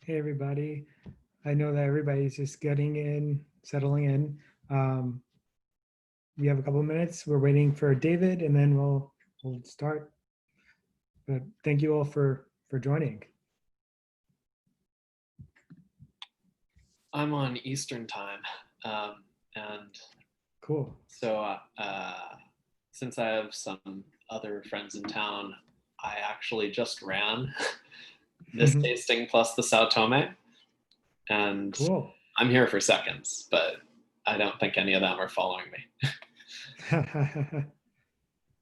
Hey, everybody. I know that everybody's just getting in, settling in. Um, we have a couple of minutes. We're waiting for David, and then we'll start. But thank you all for joining. I'm on Eastern time, and Cool. so since I have some other friends in town, I actually just ran this tasting plus the Sao Tome, and Cool. I'm here for seconds, but I don't think any of them are following me. I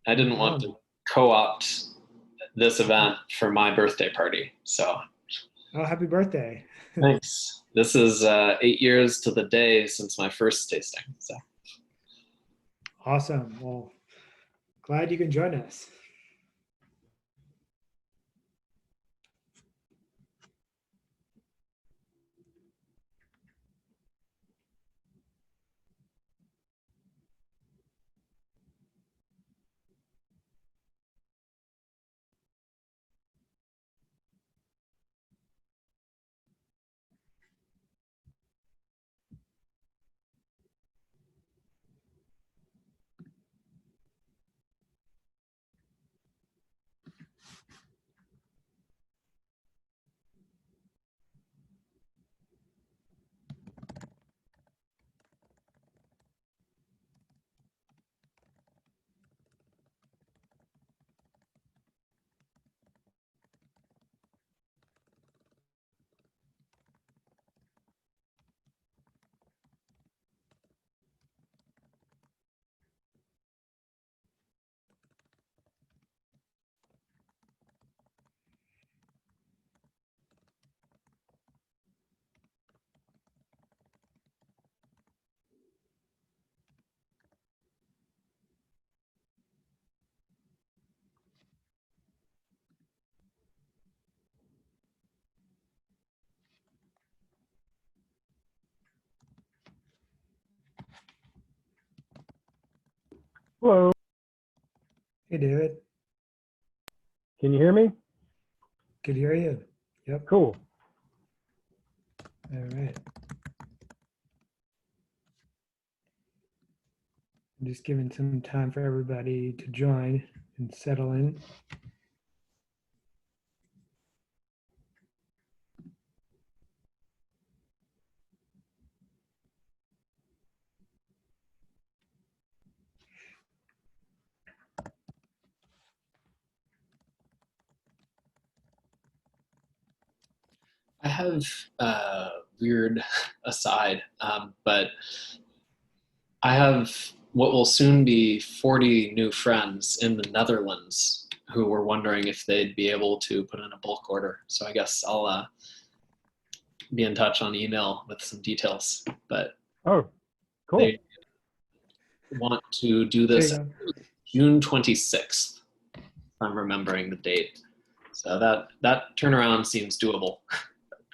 No didn't want problem. to co-opt this event for my birthday party, so Oh, happy birthday. thanks. This is 8 years to the day since my first tasting, so. Awesome. Well, glad you can join us. Hello, Hey, David. can you hear me? Could hear you. Yep. Cool. All right. I'm just giving some time for everybody to join and settle in. I have weird aside, but I have what will soon be 40 new friends in the Netherlands who were wondering if they'd be able to put in a bulk order. So I guess I'll be in touch on email with some details. But Oh, cool. they want to do There this you go. June 26th, if I'm remembering the date. So that turnaround seems doable.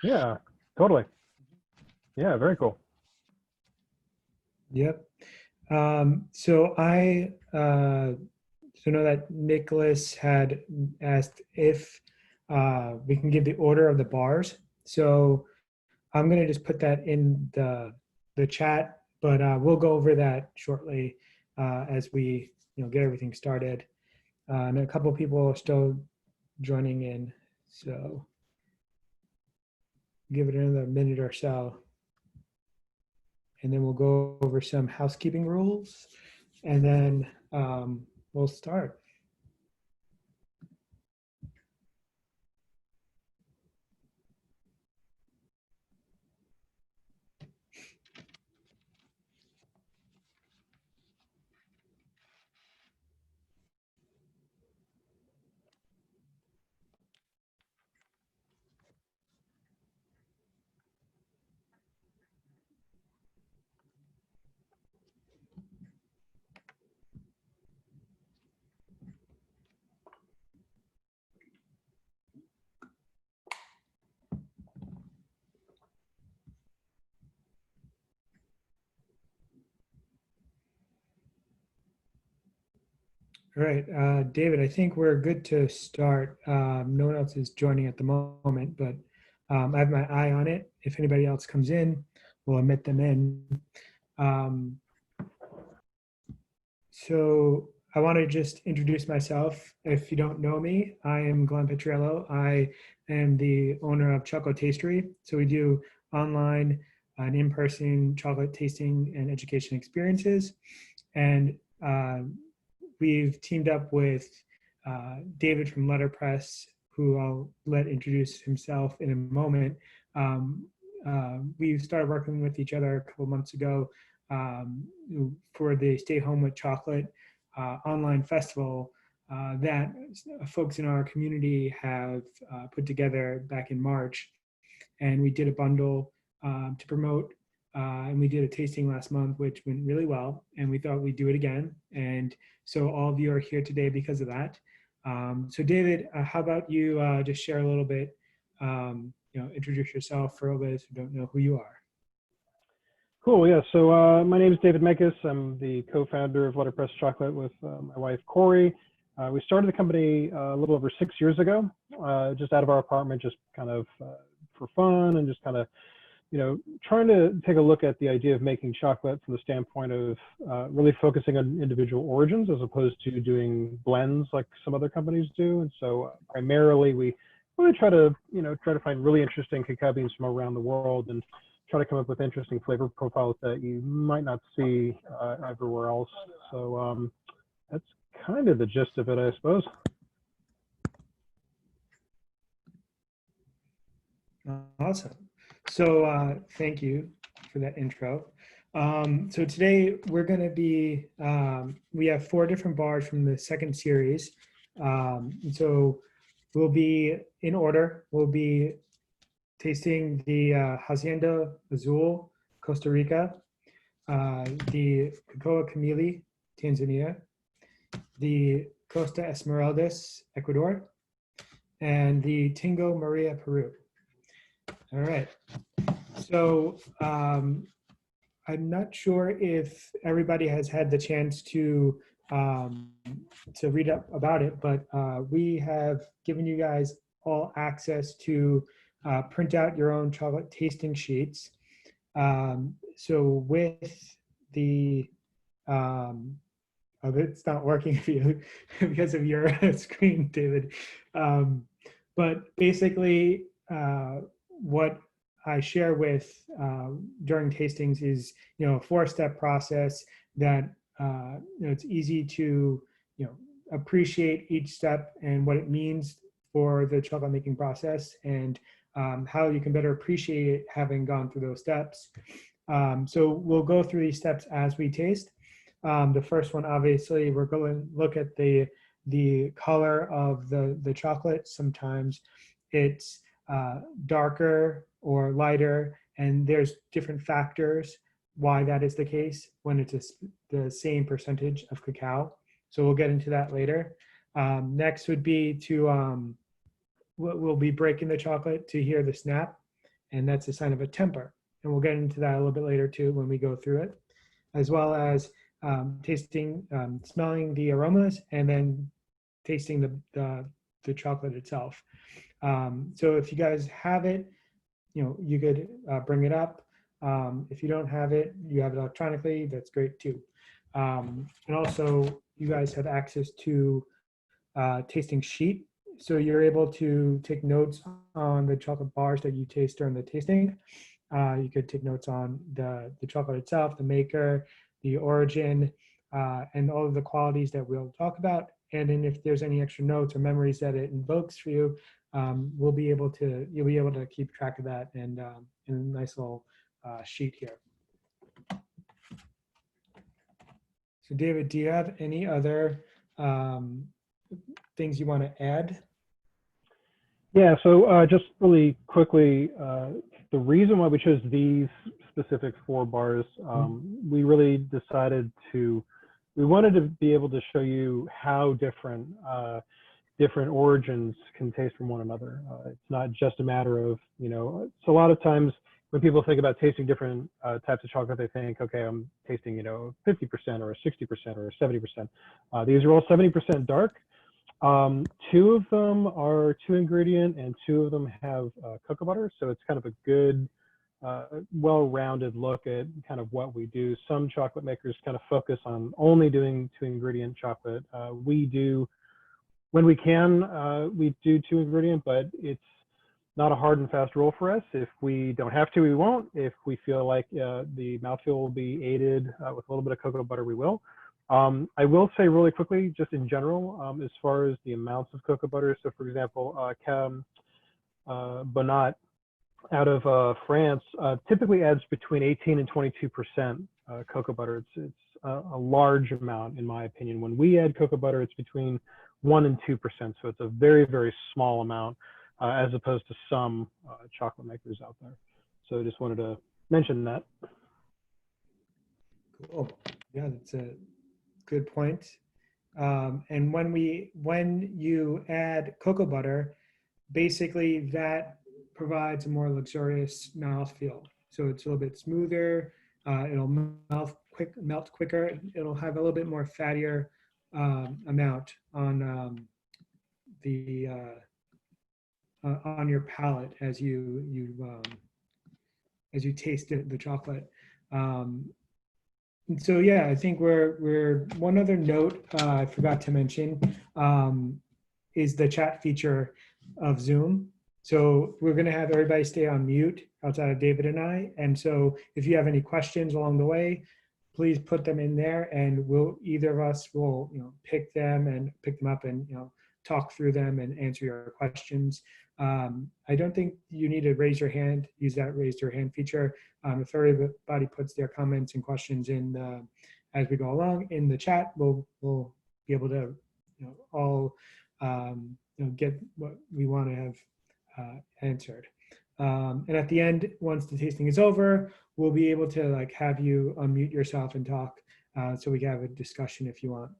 Yeah, totally. Yeah, very cool. Yep. So I know that Nicholas had asked if we can give the order of the bars. So I'm going to just put that in the chat, but we'll go over that shortly as we get everything started. And a couple of people are still joining in, so give it another minute or so, and then we'll go over some housekeeping rules, and then we'll start. All right, David, I think we're good to start. No one else is joining at the moment, but I have my eye on it. If anybody else comes in, we'll admit them in. Um, so I want to just introduce myself. If you don't know me, I am Glenn Petriello. I am the owner of Chocotastery. So we do online and in-person chocolate tasting and education experiences. And we've teamed up with David from LetterPress, who I'll let introduce himself in a moment. We started working with each other a couple months ago for the Stay Home with Chocolate online festival that folks in our community have put together back in March. And we did a bundle to promote, and we did a tasting last month, which went really well, and we thought we'd do it again. And so all of you are here today because of that. So David, how about you just share a little bit, introduce yourself for those who don't know who you are. Cool. Yeah. So my name is David Mekas. I'm the co-founder of LetterPress Chocolate with my wife, Corey. We started the company a little over 6 years ago, just out of our apartment, just kind of for fun and just kind of, trying to take a look at the idea of making chocolate from the standpoint of really focusing on individual origins as opposed to doing blends like some other companies do. And so primarily we really try to find really interesting cacao beans from around the world and try to come up with interesting flavor profiles that you might not see everywhere else. So that's kind of the gist of it, I suppose. Awesome. So thank you for that intro. So today we're going to be, we have 4 different bars from the second series. And so we'll be in order. We'll be tasting the Hazienda Azul, Costa Rica, the Cocoa Kamili, Tanzania, the Costa Esmeraldas, Ecuador, and the Tingo Maria, Peru. All right. So I'm not sure if everybody has had the chance to read up about it, but we have given you guys all access to print out your own chocolate tasting sheets. So with the, it's not working for you because of your screen, David. But basically, what I share with during tastings is, a 4-step process that it's easy to appreciate each step and what it means for the chocolate making process, and how you can better appreciate it having gone through those steps. So we'll go through these steps as we taste. The first one, obviously, we're going to look at the color of the chocolate. Sometimes it's darker or lighter, and there's different factors why that is the case when it's the same percentage of cacao. So we'll get into that later. Next would be to, we'll be breaking the chocolate to hear the snap, and that's a sign of a temper. And we'll get into that a little bit later too when we go through it, as well as tasting, smelling the aromas, and then tasting the chocolate itself. So if you guys have it, you could bring it up. If you don't have it, you have it electronically, that's great too. And also, you guys have access to tasting sheet. So you're able to take notes on the chocolate bars that you taste during the tasting. You could take notes on the chocolate itself, the maker, the origin, and all of the qualities that we'll talk about. And then if there's any extra notes or memories that it invokes for you, you'll be able to keep track of that and in a nice little sheet here. So David, do you have any other things you want to add? Yeah, so just really quickly, the reason why we chose these specific 4 bars, we really decided we wanted to be able to show you how different origins can taste from one another. It's not just a matter of, it's a lot of times when people think about tasting different types of chocolate, they think, okay, I'm tasting, 50% or a 60% or a 70%. These are all 70% dark. Two of them are 2-ingredient, and 2 of them have cocoa butter. So it's kind of a good, well-rounded look at kind of what we do. Some chocolate makers kind of focus on only doing 2-ingredient chocolate. We do, when we can, we do 2-ingredient, but it's not a hard and fast rule for us. If we don't have to, we won't. If we feel like the mouthfeel will be aided with a little bit of cocoa butter, we will. I will say really quickly, just in general, as far as the amounts of cocoa butter. So for example, Bonat out of France typically adds between 18 and 22% cocoa butter. It's a large amount, in my opinion. When we add cocoa butter, it's between 1 and 2%. So it's a very, very small amount as opposed to some chocolate makers out there. So I just wanted to mention that. Cool. Yeah, that's a good point. And when you add cocoa butter, basically that provides a more luxurious mouthfeel. So it's a little bit smoother. It'll melt quicker. It'll have a little bit more fattier amount on on your palate as you taste the chocolate. And so yeah, I think we're one other note I forgot to mention is the chat feature of Zoom. So we're going to have everybody stay on mute outside of David and I. And so if you have any questions along the way, please put them in there, and either of us will pick them up and talk through them and answer your questions. I don't think you need to raise your hand, use that raise your hand feature. If everybody puts their comments and questions in as we go along in the chat, we'll be able to all get what we want to have answered. And at the end, once the tasting is over, we'll be able to have you unmute yourself and talk so we can have a discussion if you want.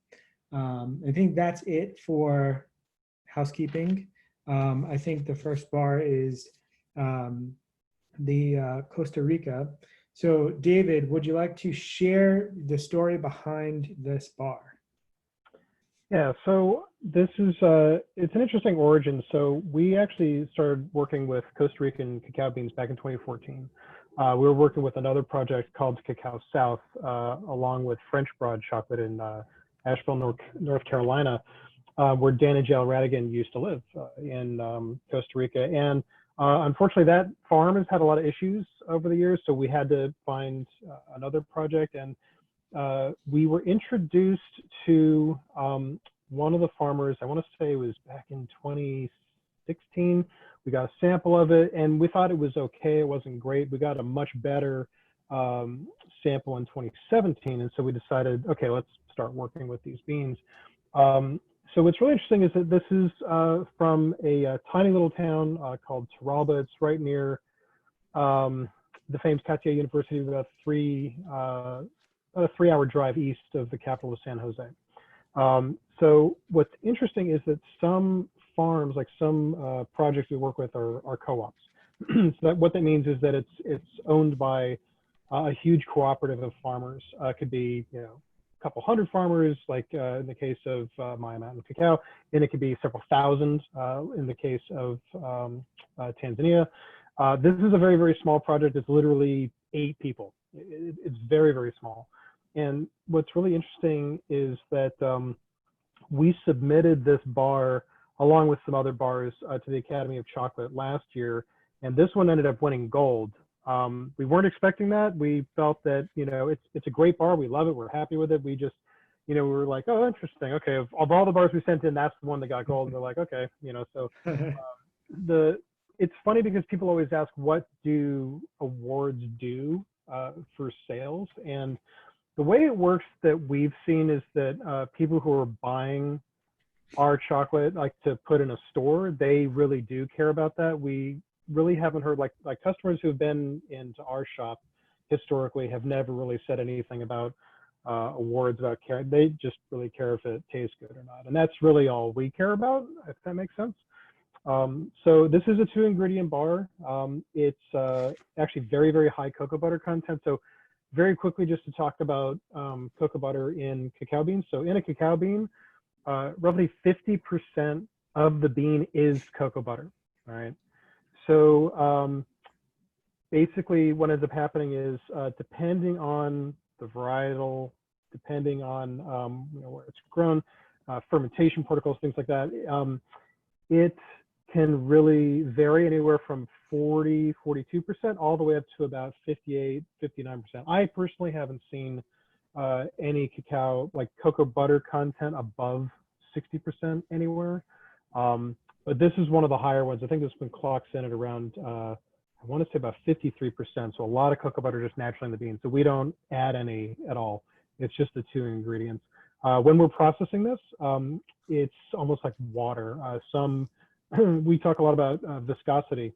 I think that's it for housekeeping. I think the first bar is the Costa Rica. So David, would you like to share the story behind this bar? Yeah, so this is, it's an interesting origin. So we actually started working with Costa Rican cacao beans back in 2014. We were working with another project called Cacao South, along with French Broad Chocolate in Asheville, North Carolina, where Dan and Jill Radigan used to live in Costa Rica. And unfortunately, that farm has had a lot of issues over the years, so we had to find another project. And we were introduced to one of the farmers, I want to say it was back in 2016. We got a sample of it and we thought it was okay. It wasn't great. We got a much better sample in 2017. And so we decided, okay, let's start working with these beans. So what's really interesting is that this is from a tiny little town called Smeralda. It's right near the famous Cacao University, about a 3-hour drive east of the capital of San Jose. So what's interesting is that some farms, like some projects we work with, are co-ops. So what that means is that it's owned by a huge cooperative of farmers. It could be a couple hundred farmers, like in the case of Maya Mountain Cacao, and it could be several thousand in the case of Tanzania. This is a very, very small project. It's literally 8 people. It's very, very small. And what's really interesting is that we submitted this bar along with some other bars to the Academy of Chocolate last year, and this one ended up winning gold. We weren't expecting that. We felt that it's a great bar. We love it. We're happy with it. We just we were like, oh, interesting. Okay, of all the bars we sent in, that's the one that got gold. And we're like, okay, so it's funny because people always ask, what do awards do for sales? And the way it works that we've seen is that people who are buying our chocolate, like to put in a store, they really do care about that. We really haven't heard, like customers who've been into our shop historically have never really said anything about awards, about care. They just really care if it tastes good or not. And that's really all we care about, if that makes sense. So this is a 2-ingredient bar. It's actually very, very high cocoa butter content. So very quickly, just to talk about cocoa butter in cacao beans. So in a cacao bean, roughly 50% of the bean is cocoa butter, all right? So basically what ends up happening is depending on the varietal, depending on where it's grown, fermentation protocols, things like that, it can really vary anywhere from 40, 42% all the way up to about 58, 59%. I personally haven't seen any cacao, like cocoa butter content above 60% anywhere. But this is one of the higher ones. I think this one clocks in at around, I want to say about 53%. So a lot of cocoa butter just naturally in the bean. So we don't add any at all. It's just the two ingredients. When we're processing this, it's almost like water. We talk a lot about viscosity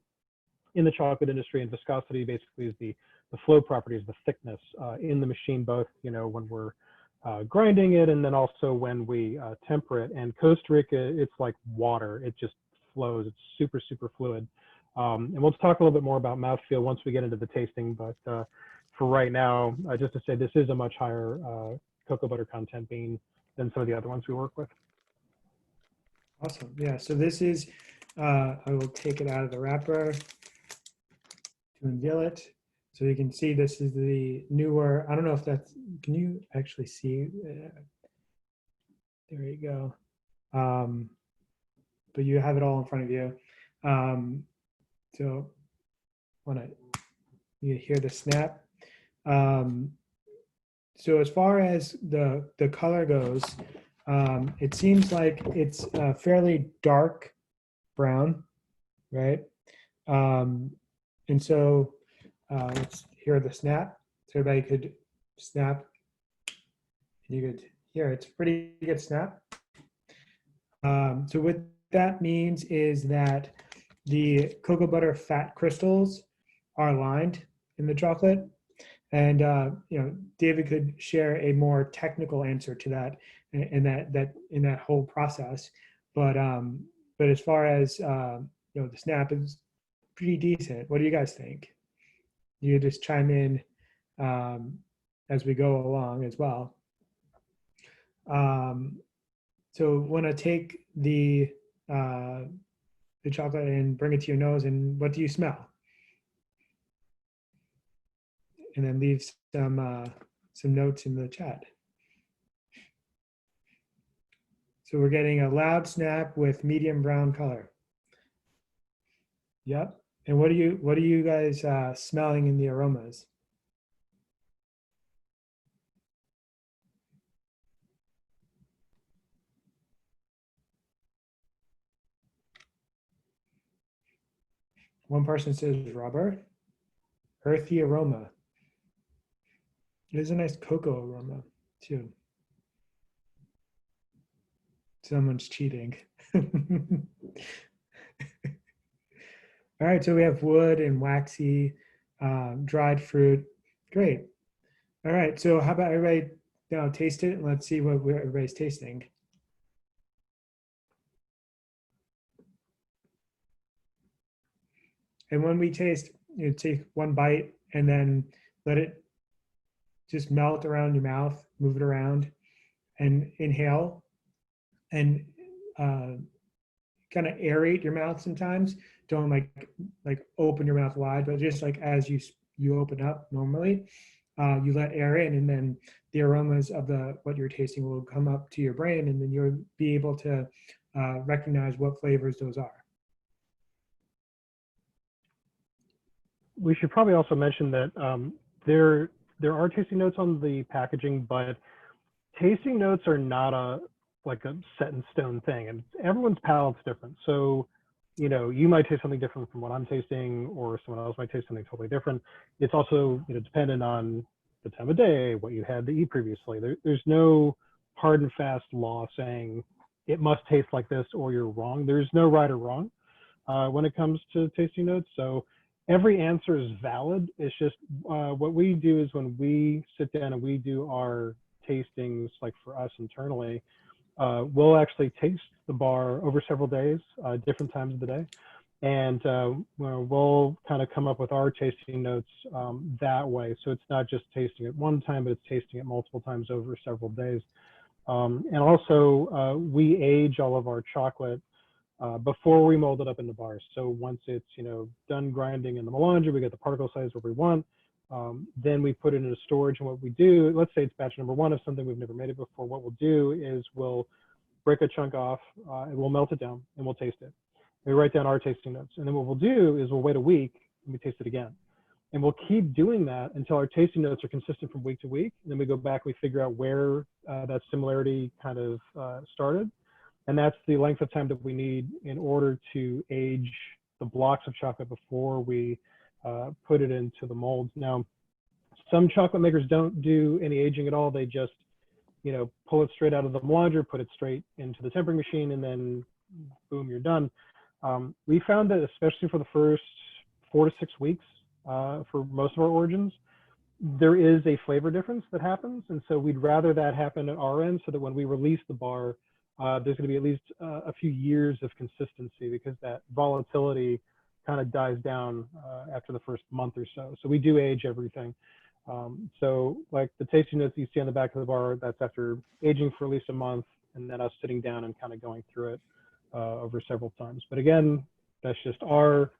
in the chocolate industry, and viscosity basically is the flow properties, the thickness in the machine, both when we're grinding it and then also when we temper it. And Costa Rica, it's like water. It just flows. It's super, super fluid. And we'll talk a little bit more about mouthfeel once we get into the tasting. But for right now, just to say, this is a much higher cocoa butter content bean than some of the other ones we work with. Awesome. Yeah. So this is, I will take it out of the wrapper to unveil it. So you can see this is the newer, I don't know if that's, can you actually see? There you go. But you have it all in front of you. So you hear the snap. So as far as the color goes, it seems like it's fairly dark brown, right? And so let's hear the snap. So everybody could snap. You could hear it's pretty good snap. So what that means is that the cocoa butter fat crystals are lined in the chocolate. And David could share a more technical answer to that in that whole process. But as far as the snap is pretty decent. What do you guys think? You just chime in as we go along as well. So want to take the chocolate and bring it to your nose, and what do you smell? And then leave some notes in the chat. So we're getting a loud snap with medium brown color. Yep. And what are you guys smelling in the aromas? One person says rubber, earthy aroma. There's a nice cocoa aroma too. Someone's cheating. All right, so we have wood and waxy, dried fruit. Great. All right, so how about everybody now taste it and let's see what everybody's tasting. And when we taste, you take one bite and then let it just melt around your mouth, move it around, and inhale, and kind of aerate your mouth sometimes. Don't like open your mouth wide, but just like as you open up normally, you let air in, and then the aromas of what you're tasting will come up to your brain, and then you'll be able to recognize what flavors those are. We should probably also mention that there are tasting notes on the packaging, but tasting notes are not like a set in stone thing, and everyone's palate's different. So, you might taste something different from what I'm tasting, or someone else might taste something totally different. It's also, dependent on the time of day, what you had to eat previously. There's no hard and fast law saying it must taste like this or you're wrong. There's no right or wrong when it comes to tasting notes. So every answer is valid. It's just what we do is when we sit down and we do our tastings, like for us internally, we'll actually taste the bar over several days, different times of the day. And we'll kind of come up with our tasting notes that way. So it's not just tasting it one time, but it's tasting it multiple times over several days. And also, we age all of our chocolate before we mold it up into bars. So once it's done grinding in the melanger, we get the particle size where we want. Then we put it into storage, and what we do, let's say it's batch number 1 of something we've never made it before. What we'll do is we'll break a chunk off, and we'll melt it down, and we'll taste it. We write down our tasting notes, and then what we'll do is we'll wait a week and we taste it again. And we'll keep doing that until our tasting notes are consistent from week to week. And then we go back, we figure out where that similarity kind of started. And that's the length of time that we need in order to age the blocks of chocolate before we put it into the molds. Now, some chocolate makers don't do any aging at all. They just, pull it straight out of the melanger, put it straight into the tempering machine, and then boom, you're done. We found that especially for the first 4 to 6 weeks, for most of our origins, there is a flavor difference that happens. And so we'd rather that happen at our end so that when we release the bar, there's going to be at least a few years of consistency, because that volatility kind of dies down after the first month or so. So we do age everything. So like the tasting notes you see on the back of the bar, that's after aging for at least a month, and then us sitting down and kind of going through it over several times. But again, that's just our,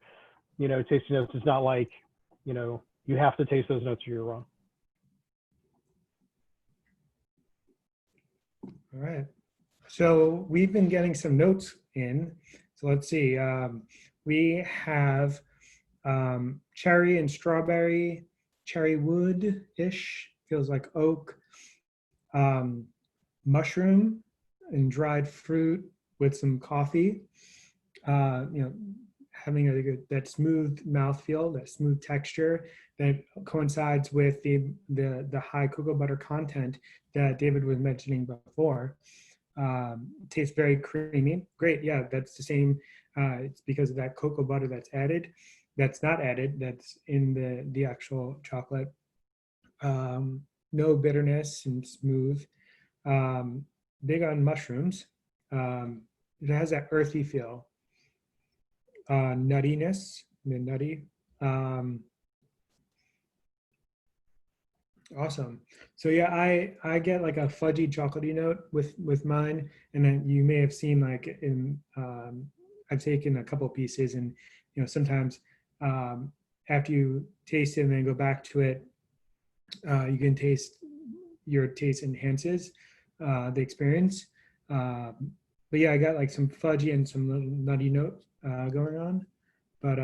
tasting notes. It's not like, you have to taste those notes or you're wrong. All right. So we've been getting some notes in. So let's see. We have cherry and strawberry, cherry wood-ish, feels like oak, mushroom and dried fruit with some coffee, having that smooth mouthfeel, that smooth texture that coincides with the high cocoa butter content that David was mentioning before. Tastes very creamy. Great, yeah, that's the same. It's because of that cocoa butter that's added. That's not added. That's in the actual chocolate. No bitterness and smooth. Big on mushrooms. It has that earthy feel. Nuttiness, the nutty. Awesome. So yeah, I get like a fudgy chocolatey note with mine, and then you may have seen like in I've taken a couple pieces, and sometimes after you taste it and then go back to it, you can taste your taste enhances the experience. But yeah, I got like some fudgy and some little nutty notes going on. But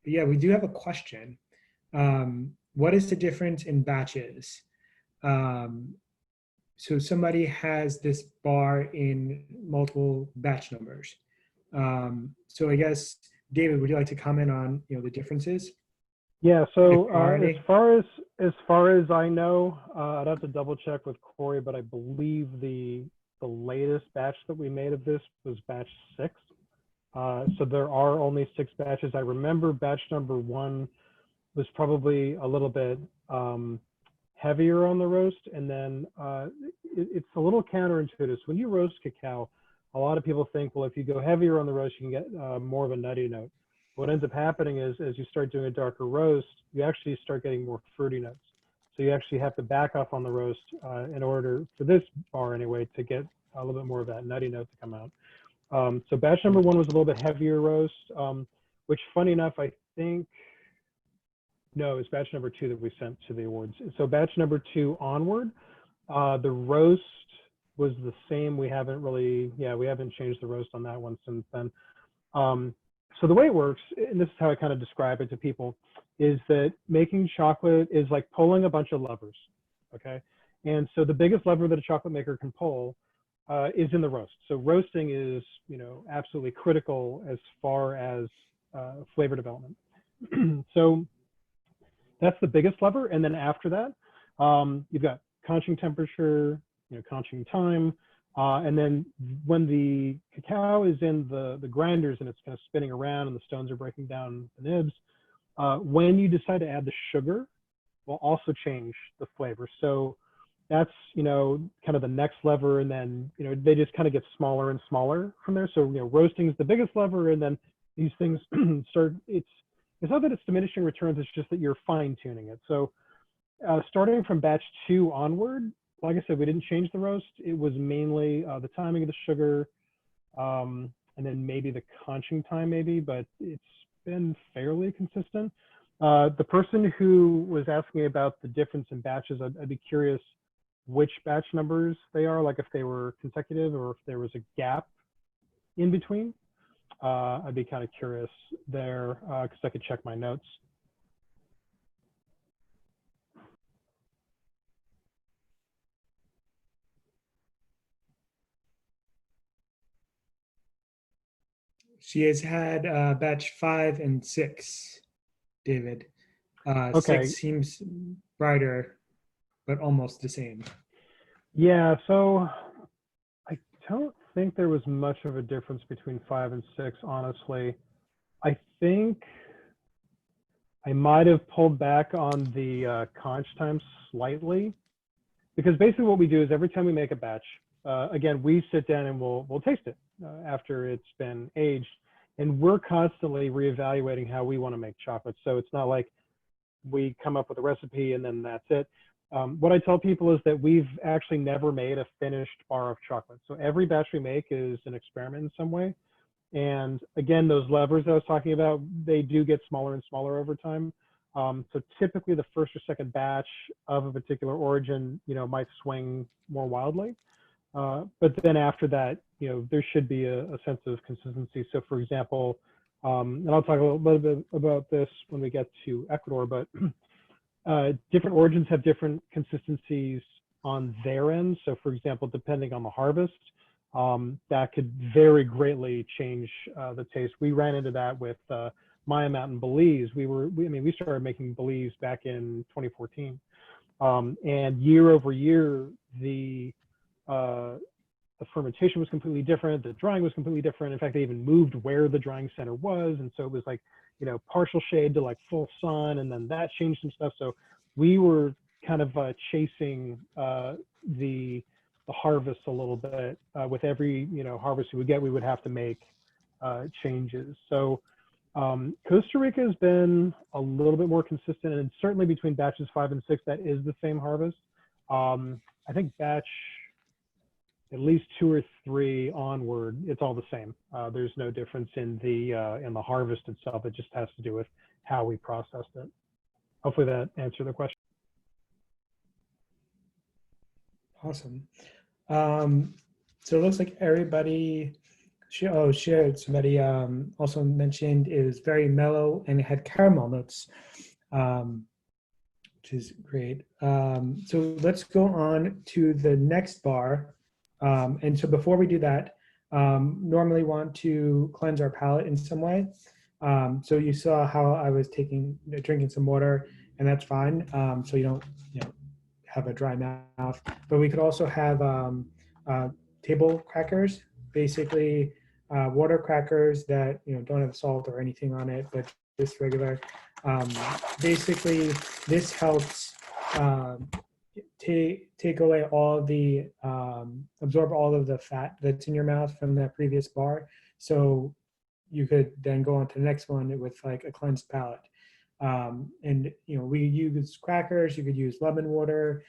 yeah, we do have a question. What is the difference in batches? So somebody has this bar in multiple batch numbers. So I guess, David, would you like to comment on the differences? Yeah. So as far as I know, I'd have to double check with Corey, but I believe the latest batch that we made of this was batch 6. So there are only 6 batches. I remember batch number 1 was probably a little bit heavier on the roast, and then it's a little counterintuitive. So when you roast cacao, a lot of people think, well, if you go heavier on the roast, you can get more of a nutty note. What ends up happening is, as you start doing a darker roast, you actually start getting more fruity notes. So you actually have to back off on the roast in order, for this bar anyway, to get a little bit more of that nutty note to come out. So batch number 1 was a little bit heavier roast, which, funny enough, I think, no, it's batch number 2 that we sent to the awards. So batch number 2 onward, the roast was the same. We haven't changed the roast on that one since then. So the way it works, and this is how I kind of describe it to people, is that making chocolate is like pulling a bunch of levers, okay? And so the biggest lever that a chocolate maker can pull is in the roast. So roasting is, absolutely critical as far as flavor development. So that's the biggest lever. And then after that, you've got conching temperature, conching time. And then when the cacao is in the grinders and it's kind of spinning around and the stones are breaking down the nibs, when you decide to add the sugar, will also change the flavor. So that's, kind of the next lever. And then, they just kind of get smaller and smaller from there. So, roasting is the biggest lever. And then these things start, it's not that it's diminishing returns, it's just that you're fine tuning it. So starting from batch 2 onward, like I said, we didn't change the roast. It was mainly the timing of the sugar, and then maybe the conching time, maybe, but it's been fairly consistent. The person who was asking me about the difference in batches, I'd be curious which batch numbers they are, like if they were consecutive or if there was a gap in between. I'd be kind of curious there because I could check my notes. She has had batch 5 and 6, David. Okay. 6 seems brighter, but almost the same. Yeah, so I don't think there was much of a difference between 5 and 6, honestly. I think I might have pulled back on the conch time slightly, because basically what we do is every time we make a batch, again, we sit down and we'll taste it after it's been aged, and we're constantly reevaluating how we want to make chocolate. So it's not like we come up with a recipe and then that's it. What I tell people is that we've actually never made a finished bar of chocolate. So every batch we make is an experiment in some way. And again, those levers that I was talking about, they do get smaller and smaller over time. So typically the first or second batch of a particular origin, might swing more wildly. But then after that, there should be a sense of consistency. So for example, and I'll talk a little bit about this when we get to Ecuador, but different origins have different consistencies on their end. So for example, depending on the harvest, that could very greatly change the taste. We ran into that with Maya Mountain Belize. We started making Belize back in 2014. And year over year, the fermentation was completely different. The drying was completely different. In fact, they even moved where the drying center was. And so it was like, partial shade to like full sun, and then that changed some stuff. So we were kind of chasing the harvest a little bit. With every, harvest we would get, we would have to make changes. So Costa Rica has been a little bit more consistent, and certainly between batches 5 and 6, that is the same harvest. I think batch at least 2 or 3 onward, it's all the same. There's no difference in the harvest itself. It just has to do with how we processed it. Hopefully that answered the question. Awesome. So it looks like everybody shared. Somebody also mentioned it was very mellow and it had caramel notes, which is great. So let's go on to the next bar. And so before we do that, normally want to cleanse our palate in some way. So you saw how I was drinking some water, and that's fine. So you don't have a dry mouth. But we could also have table crackers, basically water crackers that don't have salt or anything on it, but just regular. Basically, this helps take away all the absorb all of the fat that's in your mouth from that previous bar. So you could then go on to the next one with like a cleansed palate. And we use crackers. You could use lemon water.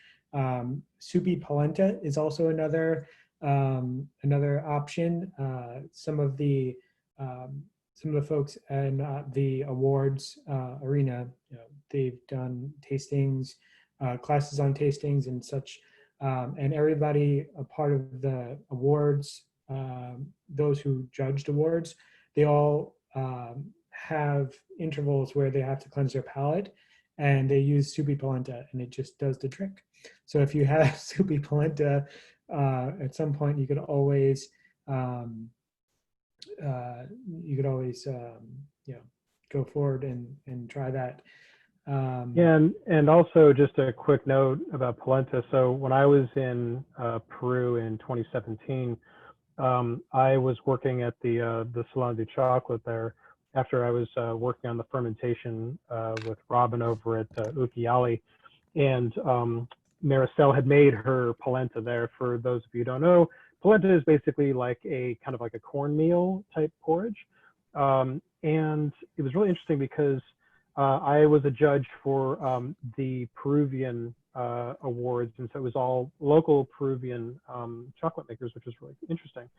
Soupy polenta is also another option. Some of the folks in the awards arena, they've done tastings, classes on tastings and such, and everybody a part of the awards, those who judged awards, they all have intervals where they have to cleanse their palate, and they use soupy polenta, and it just does the trick. So if you have soupy polenta, at some point you could always go forward and try that. And also just a quick note about polenta. So when I was in Peru in 2017, I was working at the Salon du Chocolate there after I was working on the fermentation with Robin over at Ukiali, and Maricel had made her polenta there. For those of you who don't know, polenta is basically like a kind of like a cornmeal type porridge, and it was really interesting because I was a judge for the Peruvian awards, and so it was all local Peruvian chocolate makers, which was really interesting.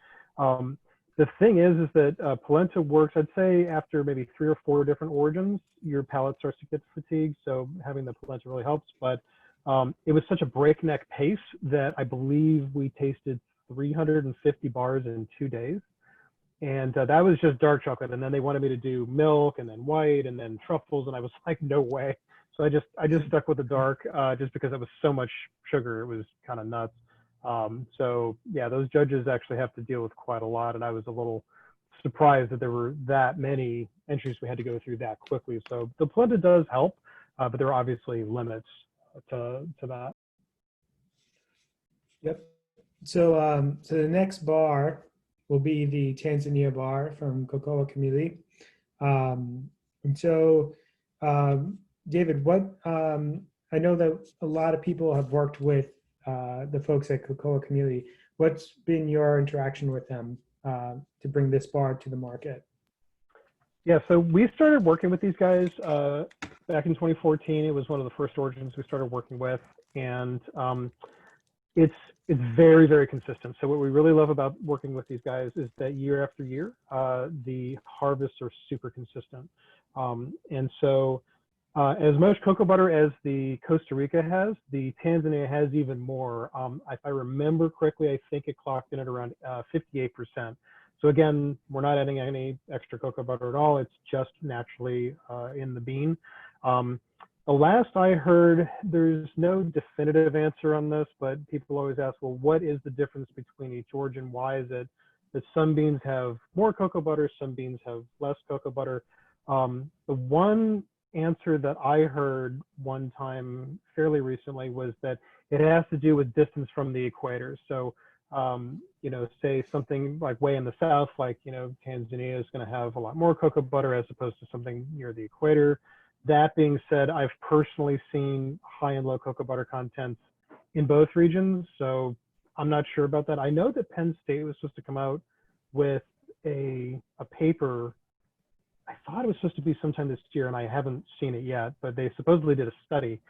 The thing is that polenta works, I'd say, after maybe 3 or 4 different origins, your palate starts to get fatigued. So having the polenta really helps. But it was such a breakneck pace that I believe we tasted 350 bars in 2 days. And that was just dark chocolate. And then they wanted me to do milk and then white and then truffles. And I was like, no way. So I just stuck with the dark just because it was so much sugar. It was kind of nuts. So yeah, those judges actually have to deal with quite a lot. And I was a little surprised that there were that many entries we had to go through that quickly. So the polenta does help, but there are obviously limits to that. Yep. So so the next bar will be the Tanzania bar from Kokoa Kamili. And so David, what I know that a lot of people have worked with the folks at Kokoa Kamili. What's been your interaction with them to bring this bar to the market? Yeah, so we started working with these guys back in 2014. It was one of the first origins we started working with, and it's very, very consistent. So what we really love about working with these guys is that year after year, the harvests are super consistent. And so as much cocoa butter as the Costa Rica has, the Tanzania has even more. If I remember correctly, I think it clocked in at around 58%. So again, we're not adding any extra cocoa butter at all. It's just naturally in the bean. The last I heard, there's no definitive answer on this, but people always ask, well, what is the difference between each origin? Why is it that some beans have more cocoa butter, some beans have less cocoa butter? The one answer that I heard one time fairly recently was that it has to do with distance from the equator. So, you know, say something like way in the south, like, you know, Tanzania is going to have a lot more cocoa butter as opposed to something near the equator. That being said, I've personally seen high and low cocoa butter contents in both regions, so I'm not sure about that. I know that Penn State was supposed to come out with a paper. I thought it was supposed to be sometime this year, and I haven't seen it yet, but they supposedly did a study.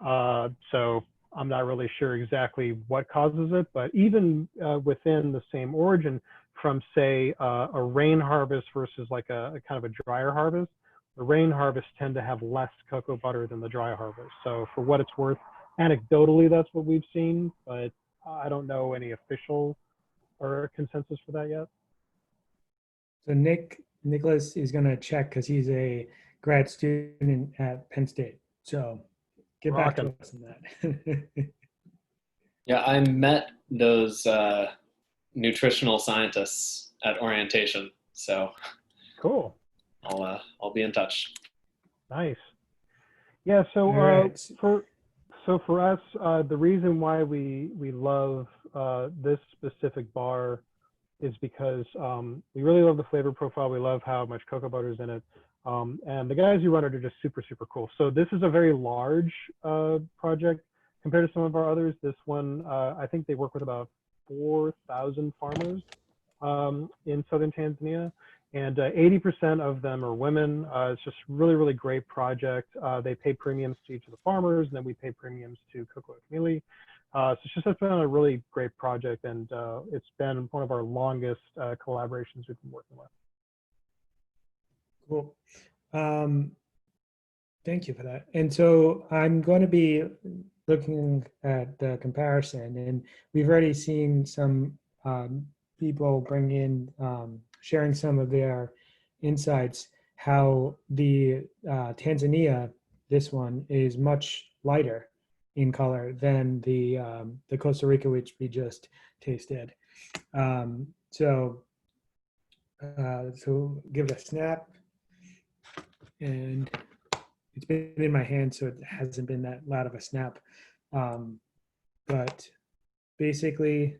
So I'm not really sure exactly what causes it, but even within the same origin, from say a rain harvest versus like a kind of a drier harvest, the rain harvests tend to have less cocoa butter than the dry harvest. So for what it's worth, anecdotally, that's what we've seen, but I don't know any official or consensus for that yet. So Nicholas is going to check because he's a grad student at Penn State. So get back to us on that. Yeah, I met those nutritional scientists at orientation, so cool. I'll be in touch. Nice. Yeah. So right. for us, the reason why we love this specific bar is because we really love the flavor profile. We love how much cocoa butter is in it. And the guys who run it are just super, super cool. So this is a very large project compared to some of our others. This one, I think they work with about 4,000 farmers in southern Tanzania. And 80% of them are women. It's just really, really great project. They pay premiums to each of the farmers, and then we pay premiums to Kokoa Kamili. So it's been a really great project, and it's been one of our longest collaborations we've been working with. Cool. Thank you for that. And so I'm going to be looking at the comparison, and we've already seen some people bring in, sharing some of their insights, how the Tanzania, this one, is much lighter in color than the Costa Rica, which we just tasted. So give it a snap. And it's been in my hand, so it hasn't been that loud of a snap. But basically, I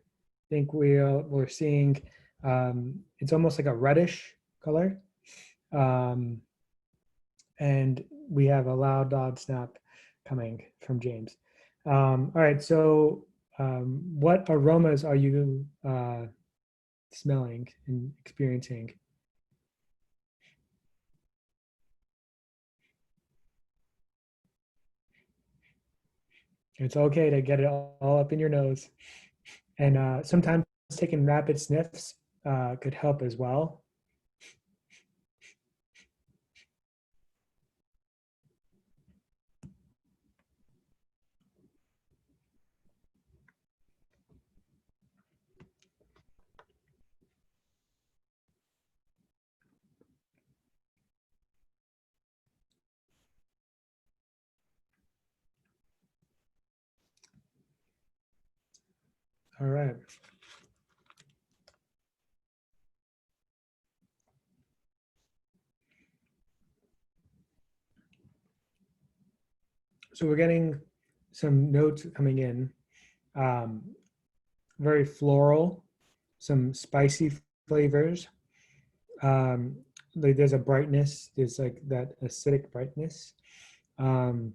think we're seeing it's almost like a reddish color. And we have a loud snap coming from James. All right, so what aromas are you smelling and experiencing? It's okay to get it all up in your nose. And sometimes taking rapid sniffs could help as well. All right. So we're getting some notes coming in. Very floral, some spicy flavors. Like there's a brightness, there's like that acidic brightness. Um,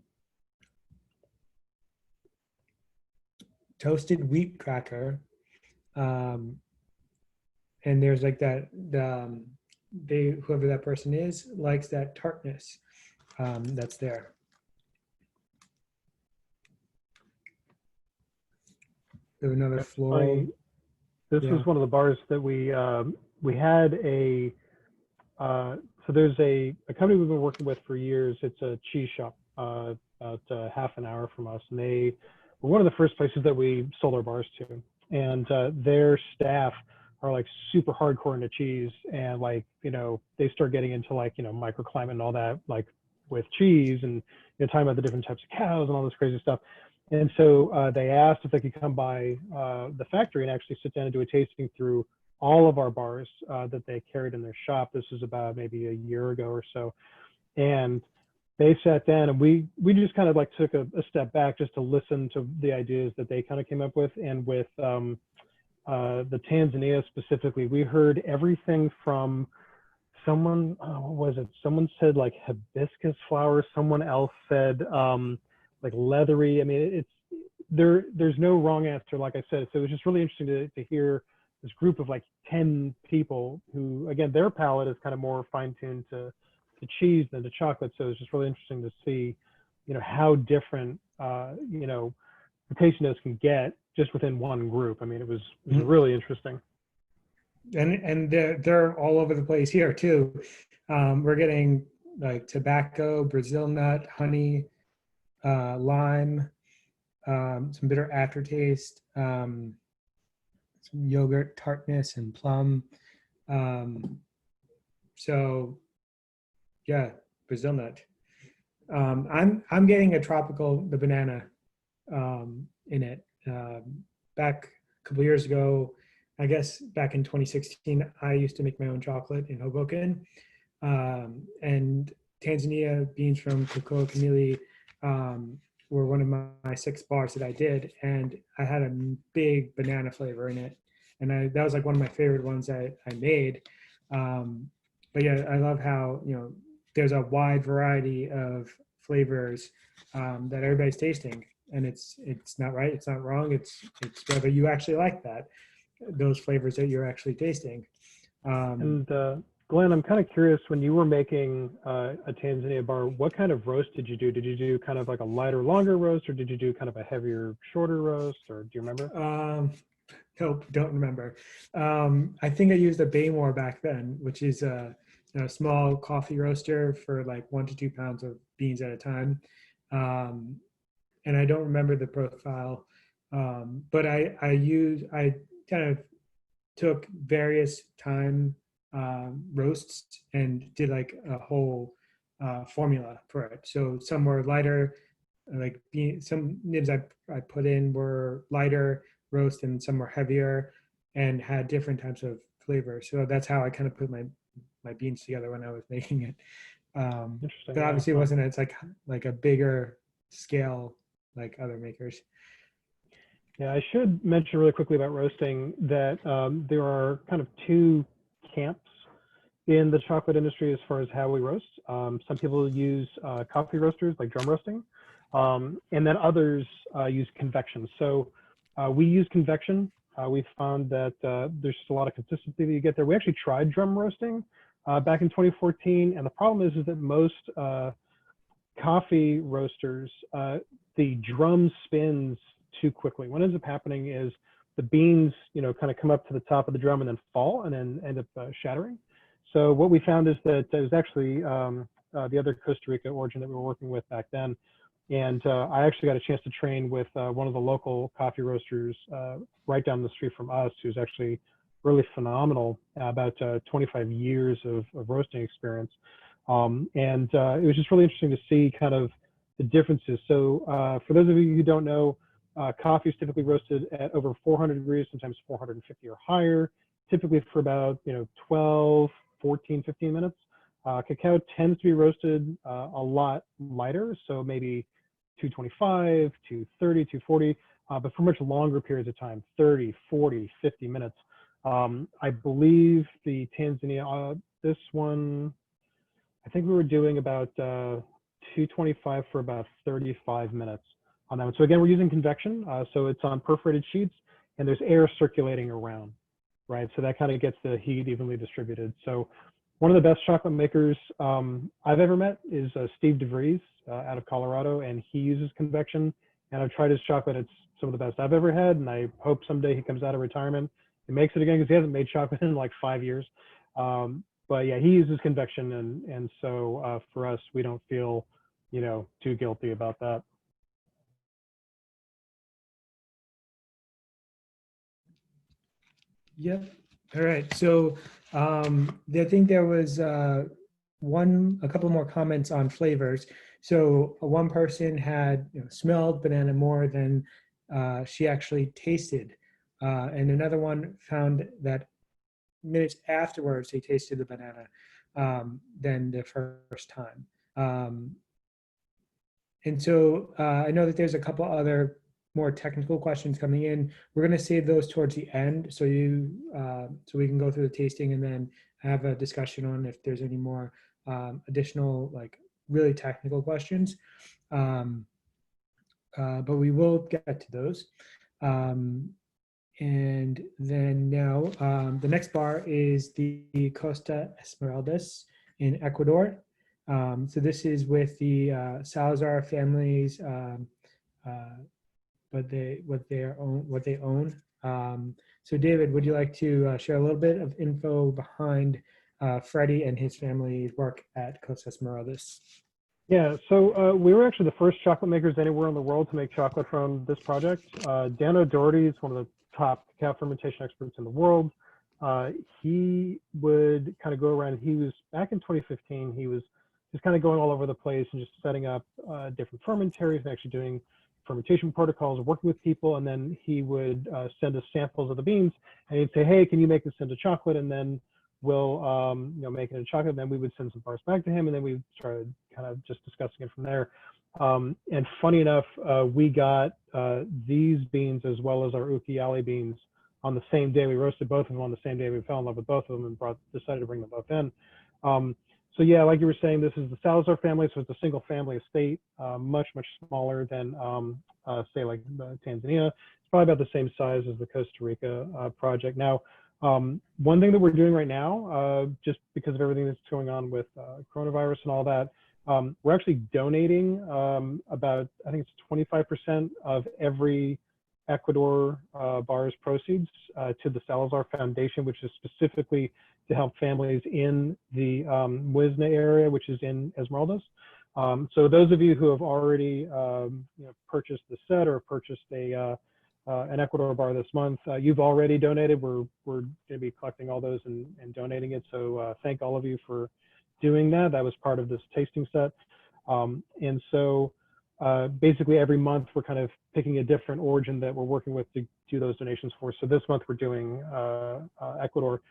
Toasted wheat cracker. Um, and there's like that, they, whoever that person is, likes that tartness that's there. There's another floral. This Yeah. was one of the bars that we had a so there's a company we've been working with for years. It's a cheese shop about half an hour from us, and they were one of the first places that we sold our bars to. And their staff are like super hardcore into cheese, and like, you know, they start getting into like, you know, microclimate and all that, like with cheese, and, you know, talking about the different types of cows and all this crazy stuff. And so they asked if they could come by the factory and actually sit down and do a tasting through all of our bars that they carried in their shop. This was about maybe a year ago or so. And they sat down, and we just kind of like took a step back just to listen to the ideas that they kind of came up with. And with the Tanzania specifically, we heard everything from someone, what was it? Someone said like hibiscus flowers. Someone else said like leathery. I mean, it's there's no wrong answer, like I said. So it was just really interesting to hear this group of like 10 people who, again, their palate is kind of more fine-tuned to cheese than to chocolate. So it's just really interesting to see, you know, how different, you know, the tasting notes can get just within one group. I mean, it was really interesting. And they're all over the place here too. We're getting like tobacco, Brazil nut, honey, lime, some bitter aftertaste, some yogurt tartness, and plum. So yeah, Brazil nut. I'm getting a tropical, the banana in it. Back a couple years ago, I guess back in 2016, I used to make my own chocolate in Hoboken. And Tanzania beans from Kokoa Kamili were one of my 6 bars that I did. And I had a big banana flavor in it. And that was like one of my favorite ones I made. But yeah, I love how, you know, there's a wide variety of flavors that everybody's tasting. And it's not right, it's not wrong. It's whether you actually like those flavors that you're actually tasting. And Glenn, I'm kind of curious, when you were making a Tanzania bar, what kind of roast did you do? Did you do kind of like a lighter, longer roast, or did you do kind of a heavier, shorter roast, or do you remember? Nope, don't remember. I think I used a Baymore back then, which is a small coffee roaster for like 1 to 2 pounds of beans at a time. And I don't remember the profile, but I kind of took various time roasts and did like a whole formula for it. So some were lighter, like some nibs I put in were lighter roast, and some were heavier and had different types of flavors. So that's how I kind of put my beans together when I was making it. Interesting. But obviously it wasn't, it's like a bigger scale like other makers. Yeah, I should mention really quickly about roasting that there are kind of 2 camps in the chocolate industry as far as how we roast. Some people use coffee roasters, like drum roasting, and then others use convection. So we use convection. We've found that there's just a lot of consistency that you get there. We actually tried drum roasting back in 2014, and the problem is that most coffee roasters the drum spins too quickly. What ends up happening is the beans, kind of come up to the top of the drum and then fall and then end up shattering. So what we found is that it was actually the other Costa Rica origin that we were working with back then. And I actually got a chance to train with one of the local coffee roasters right down the street from us, who's actually really phenomenal, about 25 years of roasting experience. And it was just really interesting to see kind of the differences. So for those of you who don't know, coffee is typically roasted at over 400 degrees, sometimes 450 or higher, typically for about 12, 14, 15 minutes. Cacao tends to be roasted a lot lighter, so maybe 225, 230, 240, but for much longer periods of time, 30, 40, 50 minutes. I believe the Tanzania, this one, I think we were doing about 225 for about 35 minutes on that one. So again, we're using convection, so it's on perforated sheets and there's air circulating around, right? So that kind of gets the heat evenly distributed. So one of the best chocolate makers I've ever met is Steve DeVries out of Colorado, and he uses convection. And I've tried his chocolate. It's some of the best I've ever had, and I hope someday he comes out of retirement and makes it again, because he hasn't made chocolate in like 5 years. But yeah, he uses convection, and so for us, we don't feel too guilty about that. Yep. All right. So I think there was a couple more comments on flavors. So one person had smelled banana more than she actually tasted, and another one found that minutes afterwards they tasted the banana than the first time. And so I know that there's a couple other more technical questions coming in. We're going to save those towards the end, so so we can go through the tasting and then have a discussion on if there's any more additional really technical questions. But we will get to those. And then now the next bar is the Costa Esmeraldas in Ecuador. So this is with the Salazar families, what they own. So David, would you like to share a little bit of info behind Freddie and his family's work at Costa Esmeraldas? Yeah, so we were actually the first chocolate makers anywhere in the world to make chocolate from this project. Dan O'Doherty is one of the top cacao fermentation experts in the world. He would kind of go around. He was back in 2015. He was just kind of going all over the place and just setting up different fermentaries and actually doing fermentation protocols, working with people. And then he would send us samples of the beans, and he'd say, "Hey, can you make this into chocolate?" And then we'll make it into chocolate. And then we would send some bars back to him, and then we started kind of just discussing it from there. And funny enough, we got these beans as well as our Ukiali beans on the same day. We roasted both of them on the same day. We fell in love with both of them and decided to bring them both in. So yeah, like you were saying, this is the Salazar family, so it's a single family estate, much smaller than say like Tanzania. It's probably about the same size as the Costa Rica project. Now, one thing that we're doing right now, just because of everything that's going on with coronavirus and all that, we're actually donating about, I think it's 25% of every Ecuador bar's proceeds to the Salazar Foundation, which is specifically to help families in the Muisna area, which is in Esmeraldas. So those of you who have already purchased the set or purchased an Ecuador bar this month, you've already donated. We're going to be collecting all those and donating it. So thank all of you for doing that. That was part of this tasting set. And so basically every month we're kind of picking a different origin that we're working with to do those donations for. So this month we're doing Ecuador.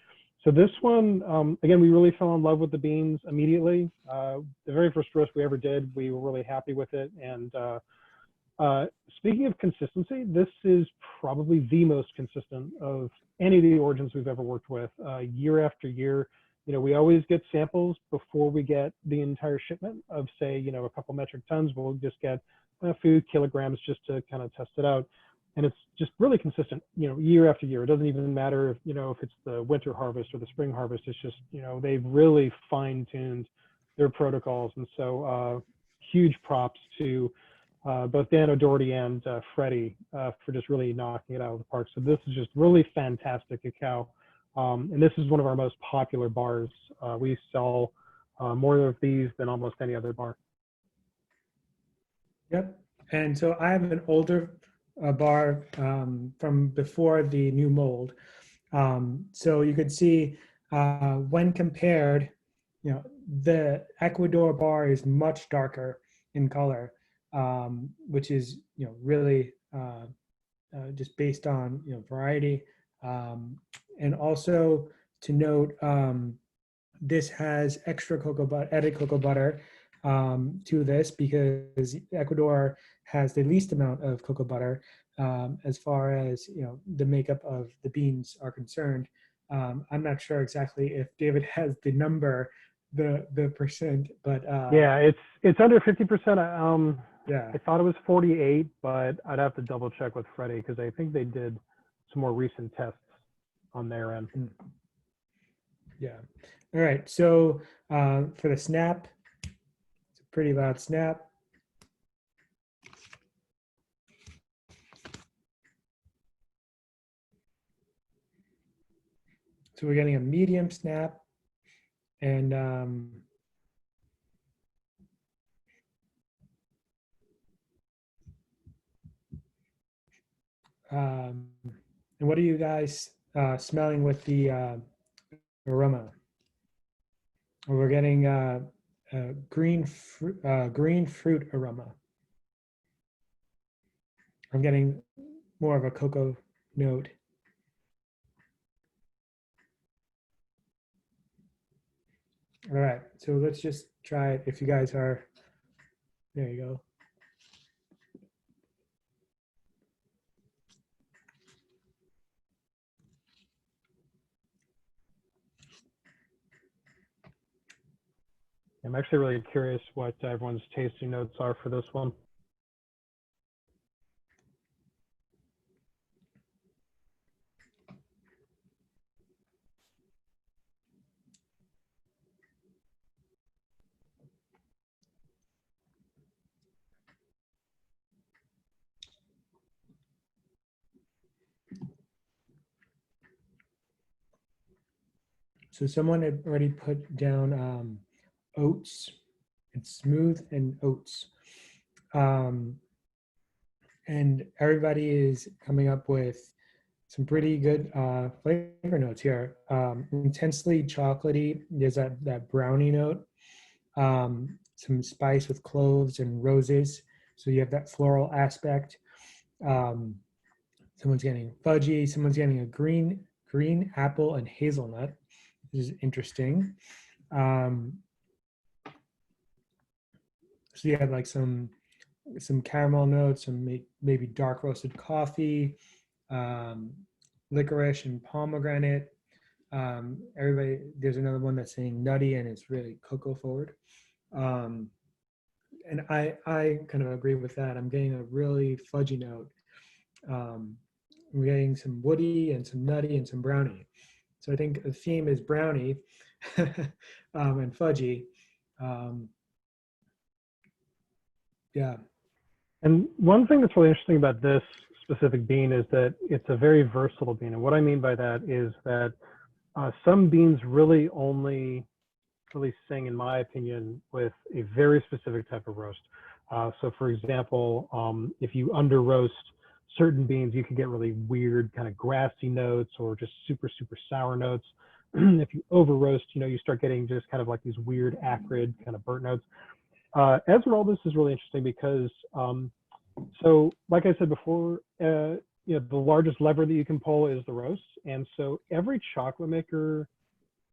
So this one, again, we really fell in love with the beans immediately. The very first roast we ever did, we were really happy with it. And speaking of consistency, this is probably the most consistent of any of the origins we've ever worked with. Year after year, we always get samples before we get the entire shipment of, say, a couple metric tons. We'll just get a few kilograms just to kind of test it out. And it's just really consistent, year after year. It doesn't even matter if it's the winter harvest or the spring harvest. It's just, they've really fine-tuned their protocols. And so huge props to both Dan O'Doherty and Freddie for just really knocking it out of the park. So this is just really fantastic cacao. And this is one of our most popular bars. We sell more of these than almost any other bar. Yep. And so I have an older bar from before the new mold. So you could see when compared, the Ecuador bar is much darker in color, which is, really just based on, variety. And also to note, this has extra cocoa butter, added cocoa butter to this because Ecuador has the least amount of cocoa butter as far as the makeup of the beans are concerned. I'm not sure exactly if David has the number, the percent, but yeah, it's under 50%. Yeah, I thought it was 48, but I'd have to double check with Freddie because I think they did some more recent tests on their end. Yeah. All right. So for the snap, it's a pretty loud snap. So we're getting a medium snap, and and what are you guys smelling with the aroma? We're getting green fruit aroma. I'm getting more of a cocoa note. All right, so let's just try it. If you guys are, there you go. I'm actually really curious what everyone's tasting notes are for this one. So someone had already put down oats. It's smooth and oats. And everybody is coming up with some pretty good flavor notes here. Intensely chocolatey. There's that brownie note. Some spice with cloves and roses. So you have that floral aspect. Someone's getting fudgy. Someone's getting a green apple and hazelnut. This is interesting. So you have like some caramel notes, some maybe dark roasted coffee, licorice and pomegranate. There's another one that's saying nutty and it's really cocoa forward. And I kind of agree with that. I'm getting a really fudgy note. I'm getting some woody and some nutty and some brownie. So I think the theme is brownie and fudgy. Yeah. And one thing that's really interesting about this specific bean is that it's a very versatile bean. And what I mean by that is that some beans really only sing, in my opinion, with a very specific type of roast. So for example, if you under roast certain beans, you can get really weird kind of grassy notes or just super sour notes. If you over roast, you start getting just kind of like these weird acrid kind of burnt notes. Esmeraldas is really interesting because, so like I said before, the largest lever that you can pull is the roast. And so every chocolate maker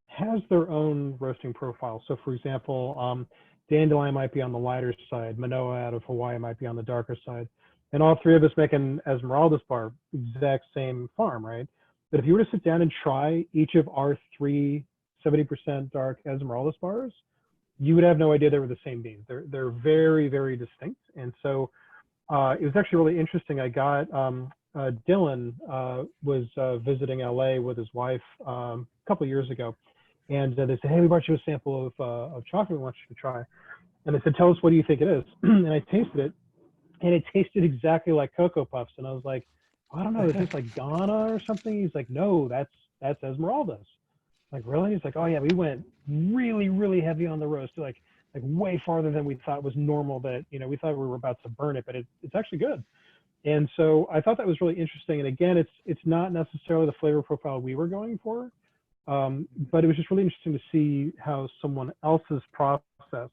has their own roasting profile. So for example, Dandelion might be on the lighter side, Manoa out of Hawaii might be on the darker side. And all three of us make an Esmeraldas bar, exact same farm, right? But if you were to sit down and try each of our 3 70% dark Esmeraldas bars, you would have no idea they were the same beans. They're very, very distinct. And so it was actually really interesting. I got, Dylan was visiting LA with his wife a couple of years ago. And they said, hey, we brought you a sample of chocolate we want you to try. And they said, tell us, what do you think it is? And I tasted it. and it tasted exactly like Cocoa Puffs. And I was like, I don't know, is this like Ghana or something? He's like, no, that's Esmeraldas. Like, really? He's like, oh yeah, we went really, really heavy on the roast, like way farther than we thought was normal. That, you know, we thought we were about to burn it, but it's actually good. And so I thought that was really interesting. And again, it's not necessarily the flavor profile we were going for, but it was just really interesting to see how someone else's process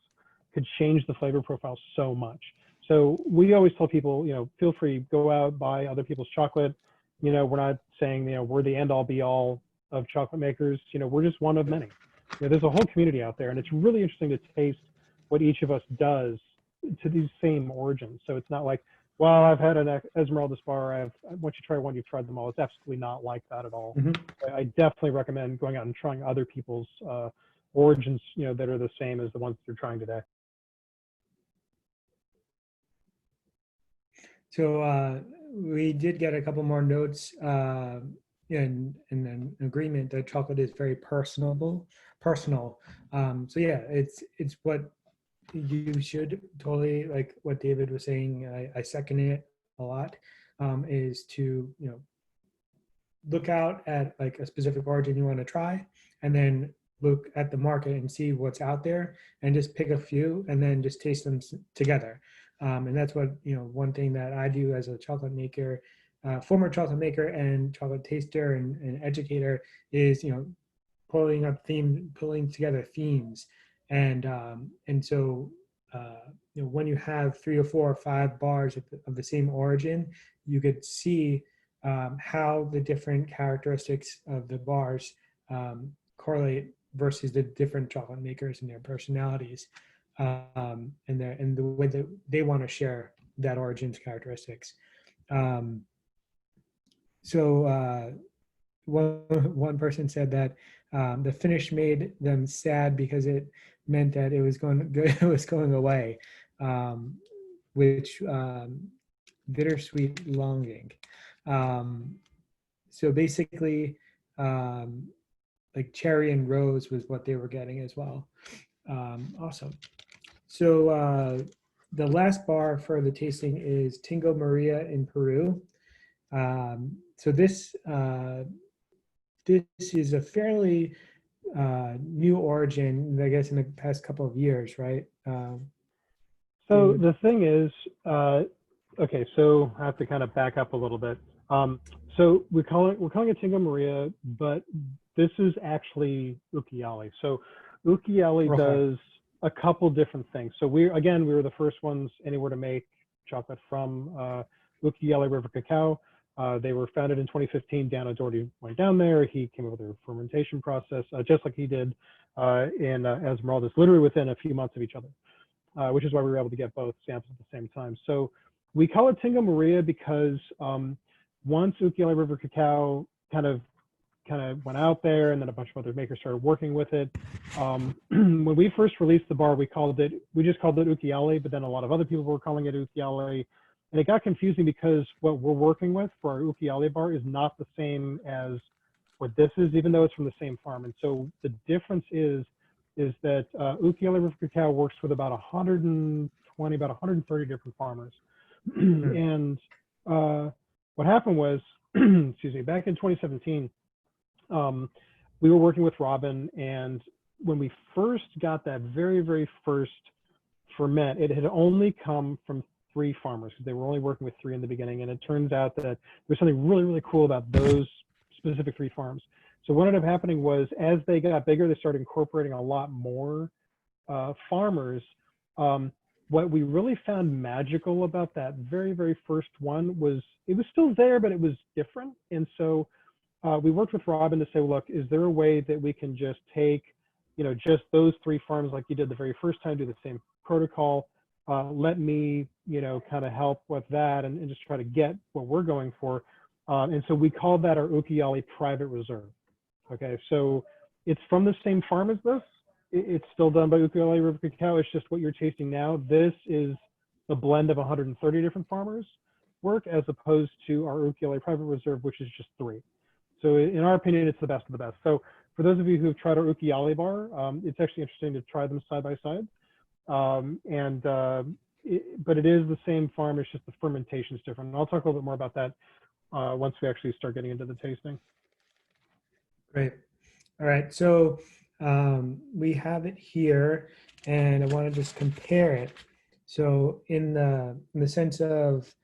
could change the flavor profile so much. So we always tell people, you know, feel free, go out, buy other people's chocolate. You know, we're not saying, you know, we're the end all be all of chocolate makers. You know, we're just one of many. You know, there's a whole community out there, and it's really interesting to taste what each of us does to these same origins. So it's not like, well, I've had an Esmeralda bar. Once you try one, you've tried them all. It's absolutely not like that at all. Mm-hmm. I definitely recommend going out and trying other people's origins, you know, that are the same as the ones that you're trying today. So we did get a couple more notes in an agreement that chocolate is very personal. So yeah, it's what you should totally, like what David was saying. I second it a lot. Is to, you know, look out at like a specific origin you want to try, and then look at the market and see what's out there, and just pick a few and then just taste them together. And that's what, you know, one thing that I do as a chocolate maker, former chocolate maker and chocolate taster and educator, is, you know, pulling together themes. And so you know, when you have 3 or 4 or 5 bars of the same origin, you could see how the different characteristics of the bars correlate versus the different chocolate makers and their personalities, and the way that they want to share that origin's characteristics. So one person said that the finish made them sad because it meant that it was going away, which bittersweet longing. So basically, like cherry and rose was what they were getting as well. Awesome. So the last bar for the tasting is Tingo Maria in Peru. So this is a fairly new origin, I guess, in the past couple of years, right? So the thing is, okay, so I have to kind of back up a little bit. So we're calling it Tingo Maria, but this is actually Ukiale. So Ukiale does a couple different things. So we were the first ones anywhere to make chocolate from Ukiale River Cacao. They were founded in 2015. Dan O'Doherty went down there. He came up with their fermentation process, just like he did in Esmeraldas, literally within a few months of each other, which is why we were able to get both samples at the same time. So we call it Tingo Maria because once Ukiale River Cacao kind of went out there, and then a bunch of other makers started working with it. When we first released the bar, we just called it Ukiale, but then a lot of other people were calling it Ukiale. And it got confusing because what we're working with for our Ukiale bar is not the same as what this is, even though it's from the same farm. And so the difference is that Ukiale River Cacao works with about 120, about 130 different farmers. And what happened was, excuse me, back in 2017, we were working with Robin, and when we first got that very, very first ferment, it had only come from 3 farmers because they were only working with 3 in the beginning. And it turns out that there's something really, really cool about those specific 3 farms. So what ended up happening was, as they got bigger, they started incorporating a lot more farmers. What we really found magical about that very, very first one was it was still there, but it was different. And so we worked with Robin to say, look, is there a way that we can just take, you know, just those 3 farms like you did the very first time, do the same protocol, let me, you know, kind of help with that and just try to get what we're going for. And so we called that our Ukiale Private Reserve. Okay, so it's from the same farm as this. It's still done by Ukiale River Cacao. It's just what you're tasting now. This is the blend of 130 different farmers work, as opposed to our Ukiale Private Reserve, which is just 3. So in our opinion, it's the best of the best. So for those of you who have tried our Ukiale bar, it's actually interesting to try them side by side. but it is the same farm. It's just the fermentation is different. And I'll talk a little bit more about that once we actually start getting into the tasting. Great. All right. So we have it here, and I want to just compare it. So in the sense of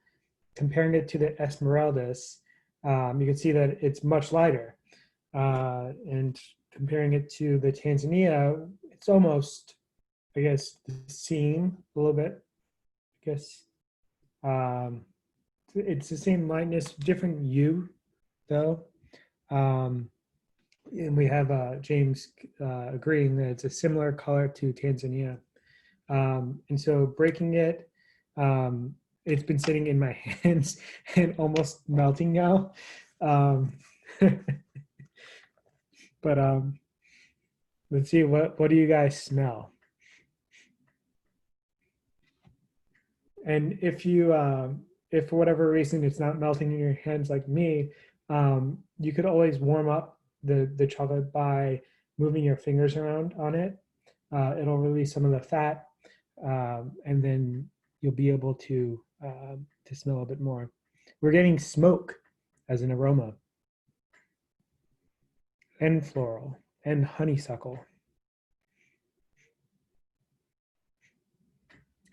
comparing it to the Esmeraldas, you can see that it's much lighter. And comparing it to the Tanzania, it's almost, I guess, the same a little bit. I guess it's the same lightness, different hue though. And we have James agreeing that it's a similar color to Tanzania. And so breaking it, it's been sitting in my hands and almost melting now. But let's see, what do you guys smell? And if you, if for whatever reason it's not melting in your hands like me, you could always warm up the chocolate by moving your fingers around on it. It'll release some of the fat, and then you'll be able to smell a bit more. We're getting smoke as an aroma, and floral, and honeysuckle.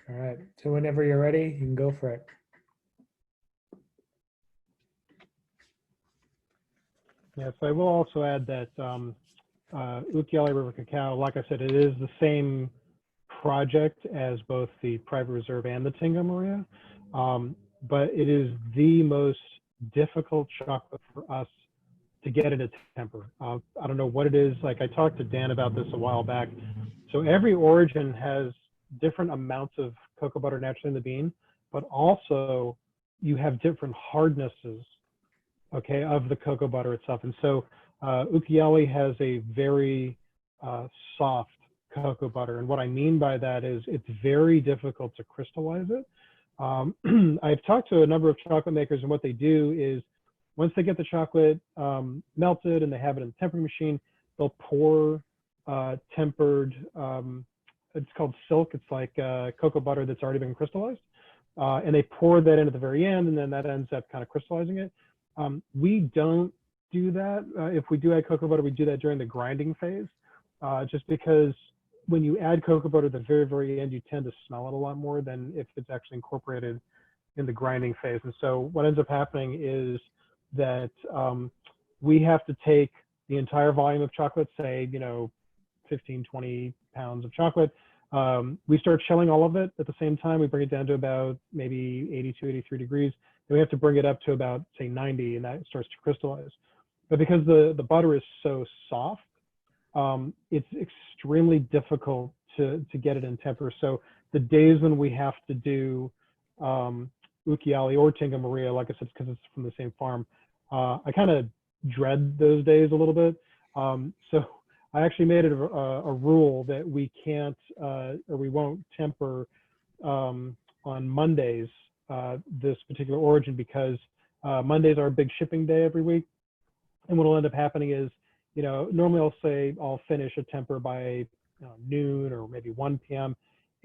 All right, so whenever you're ready, you can go for it. Yes, I will also add that Ukiale River Cacao, like I said, it is the same project as both the private reserve and the Tingo Maria, but it is the most difficult chocolate for us to get it at temper. I don't know what it is. Like I talked to Dan about this a while back. So every origin has different amounts of cocoa butter naturally in the bean, but also you have different hardnesses, okay, of the cocoa butter itself. And so Ukiale has a very soft cocoa butter. And what I mean by that is it's very difficult to crystallize it. I've talked to a number of chocolate makers, and what they do is once they get the chocolate melted and they have it in the tempering machine, they'll pour tempered, it's called silk. It's like cocoa butter that's already been crystallized. And they pour that in at the very end, and then that ends up kind of crystallizing it. We don't do that. If we do add cocoa butter, we do that during the grinding phase, just because when you add cocoa butter at the very, very end, you tend to smell it a lot more than if it's actually incorporated in the grinding phase. And so what ends up happening is that we have to take the entire volume of chocolate, say, 15, 20 pounds of chocolate. We start shelling all of it at the same time. We bring it down to about maybe 82, 83 degrees. Then we have to bring it up to about, say, 90, and that starts to crystallize. But because the butter is so soft, it's extremely difficult to get it in temper. So the days when we have to do Ukiale or Tingo Maria, like I said, because it's from the same farm, I kind of dread those days a little bit. So I actually made it a rule that we can't or we won't temper on Mondays this particular origin, because Mondays are a big shipping day every week. And what will end up happening is, normally I'll say I'll finish a temper by noon or maybe 1 p.m.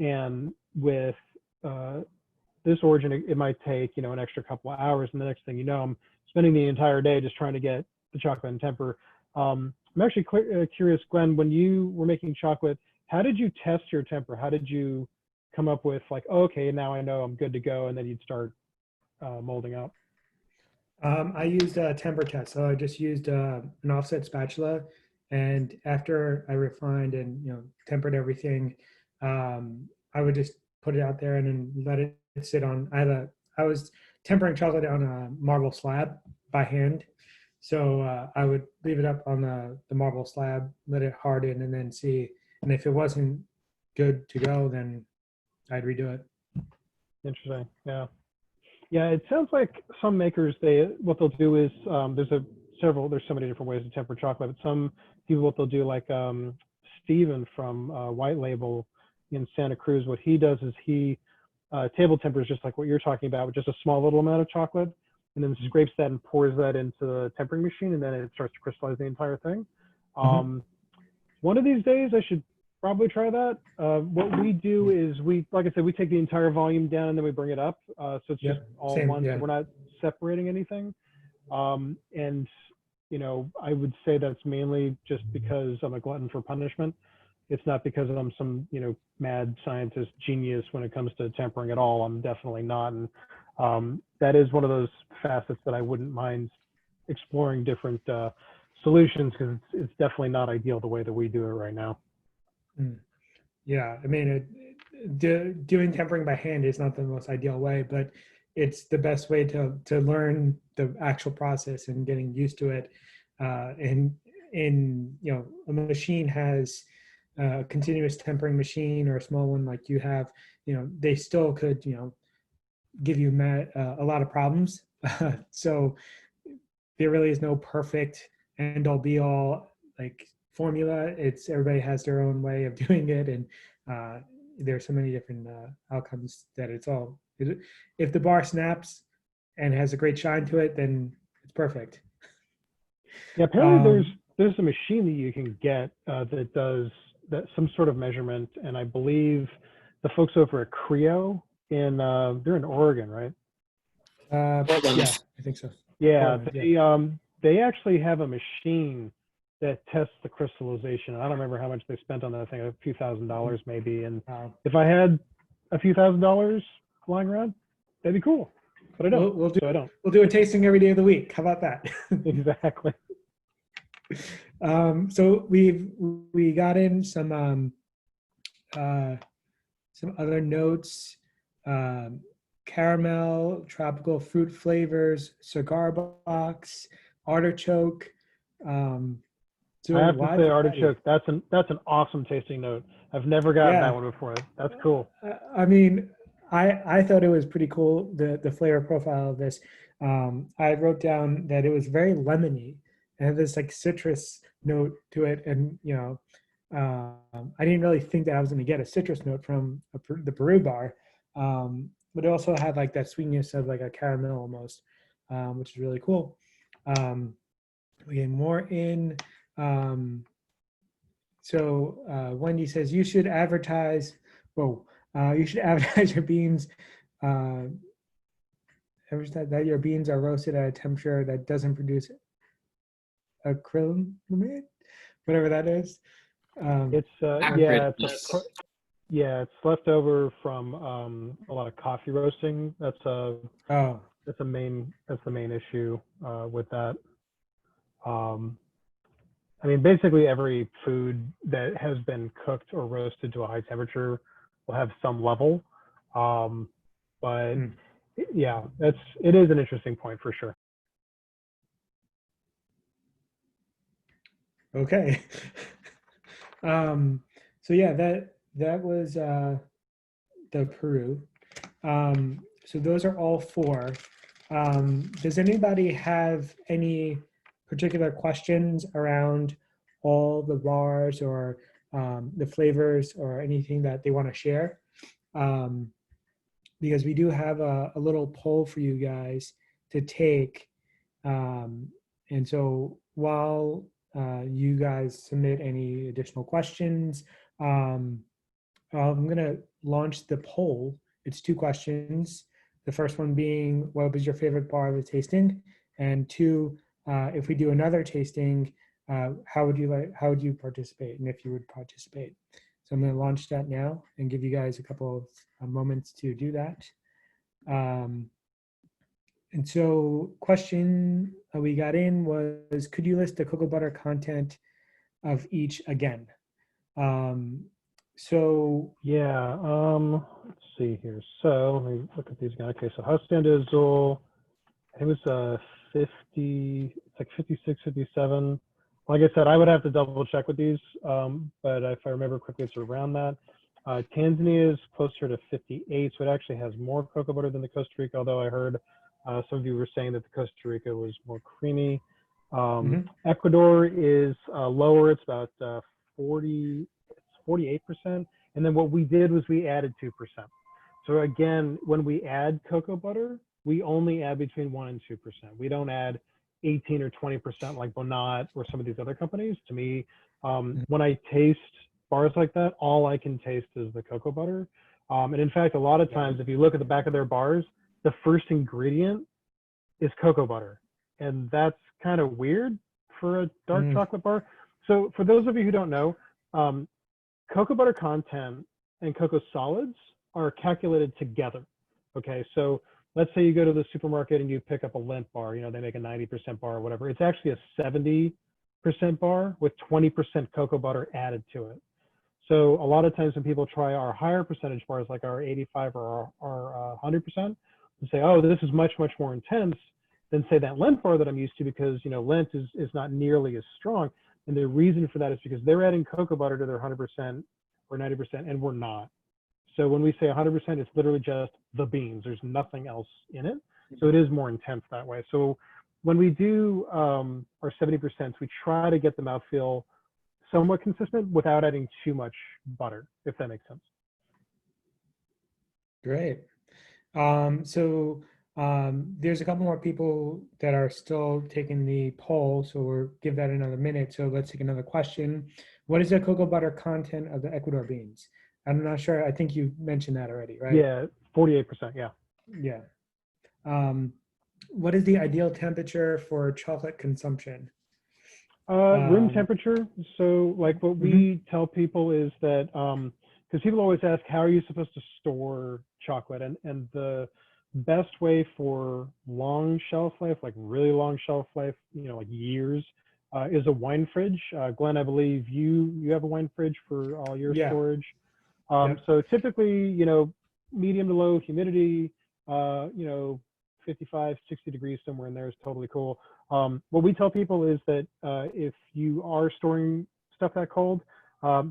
And with this origin, it might take, an extra couple of hours. And the next thing you know, I'm spending the entire day just trying to get the chocolate in temper. I'm actually curious, Glenn, when you were making chocolate, how did you test your temper? How did you come up with like, oh, okay, now I know I'm good to go, and then you'd start molding up? I used a temper test. So I just used an offset spatula, and after I refined and tempered everything, I would just put it out there and then let it sit on. I was tempering chocolate on a marble slab by hand, so I would leave it up on the marble slab, let it harden, and then see. And if it wasn't good to go, then I'd redo it. Interesting. Yeah. Yeah, it sounds like some makers, what they'll do is there's so many different ways to temper chocolate, but some people, what they'll do, like Steven from White Label in Santa Cruz, what he does is he table tempers just like what you're talking about, with just a small little amount of chocolate, and then scrapes that and pours that into the tempering machine, and then it starts to crystallize the entire thing. One of these days I should probably try that. What we do is like I said, we take the entire volume down and then we bring it up. So it's just all same, one. yeah. So we're not separating anything. And, you know, I would say that's mainly just because I'm a glutton for punishment. It's not because I'm some, you know, mad scientist genius when it comes to tempering at all. I'm definitely not. And that is one of those facets that I wouldn't mind exploring different solutions, because it's definitely not ideal the way that we do it right now. Yeah, I mean, doing tempering by hand is not the most ideal way, but it's the best way to learn the actual process and getting used to it. And in, you know, a machine has a continuous tempering machine, or a small one like you have, you know, they still could, you know, give you a lot of problems. So there really is no perfect end all be all like formula. It's everybody has their own way of doing it, and there's so many different outcomes that it's all. If the bar snaps and has a great shine to it, then it's perfect. Yeah, apparently there's a machine that you can get that does that, some sort of measurement, and I believe the folks over at Creo they're in Oregon, right? Yeah, I think so. Yeah, Portland, they actually have a machine that tests the crystallization. I don't remember how much they spent on that thing, a few $1,000s maybe. And if I had a few $1,000s lying around, that'd be cool. But I don't. We'll do a tasting every day of the week. How about that? Exactly. So we got in some other notes. Caramel, tropical fruit flavors, cigar box, artichoke. So I have to say, artichoke. That's an awesome tasting note. I've never gotten that one before. That's cool. I mean, I thought it was pretty cool, the flavor profile of this. I wrote down that it was very lemony and had this like citrus note to it, and you know, I didn't really think that I was going to get a citrus note from the Peru bar. But it also had like that sweetness of like a caramel almost, which is really cool. We get more in. So Wendy says you should advertise. You should advertise your beans. That your beans are roasted at a temperature that doesn't produce acrylamide, whatever that is. It's left over from a lot of coffee roasting. That's the main issue with that. I mean, basically every food that has been cooked or roasted to a high temperature will have some level. But yeah, it is an interesting point for sure. Okay. So yeah, that was the Peru. So those are all four. Does anybody have any particular questions around all the bars or the flavors or anything that they want to share? Because we do have a little poll for you guys to take. And so while you guys submit any additional questions, I'm going to launch the poll. It's 2 questions. The first one being, what was your favorite bar of the tasting? And 2, if we do another tasting, how would you participate, and if you would participate? So I'm going to launch that now and give you guys a couple of moments to do that. And so question we got in was, could you list the cocoa butter content of each again? So yeah, let's see here. So let me look at these again. Okay, so Hazienda Azul, it was 50, it's like 56, 57. Like I said, I would have to double check with these, but if I remember correctly, it's around that. Tanzania is closer to 58, so it actually has more cocoa butter than the Costa Rica, although I heard some of you were saying that the Costa Rica was more creamy. Ecuador is lower, it's about 48%. And then what we did was we added 2%. So again, when we add cocoa butter, we only add between 1 and 2%. We don't add 18 or 20% like Bonat or some of these other companies. To me, when I taste bars like that, all I can taste is the cocoa butter. And in fact, a lot of times, if you look at the back of their bars, the first ingredient is cocoa butter. And that's kind of weird for a dark chocolate bar. So for those of you who don't know, cocoa butter content and cocoa solids are calculated together. Okay, so let's say you go to the supermarket and you pick up a Lindt bar, they make a 90% bar or whatever. It's actually a 70% bar with 20% cocoa butter added to it. So a lot of times when people try our higher percentage bars, like our 85 or our 100%, and say, oh, this is much, much more intense than say that Lindt bar that I'm used to, because Lindt is not nearly as strong. And the reason for that is because they're adding cocoa butter to their 100% or 90%, and we're not. So when we say 100%, it's literally just the beans. There's nothing else in it. So it is more intense that way. So when we do our 70%, we try to get the mouthfeel somewhat consistent without adding too much butter, if that makes sense. Great. There's a couple more people that are still taking the poll, so we'll give that another minute. So let's take another question. What is the cocoa butter content of the Ecuador beans? I'm not sure. I think you mentioned that already, right? Yeah, 48%. Yeah. Yeah. What is the ideal temperature for chocolate consumption? Room temperature. So like what we tell people is that, because people always ask, how are you supposed to store chocolate? And the best way for long shelf life, like really long shelf life, like years, is a wine fridge. Glenn, I believe you have a wine fridge for all your storage. So typically, medium to low humidity, 55, 60 degrees, somewhere in there is totally cool. What we tell people is that if you are storing stuff that cold,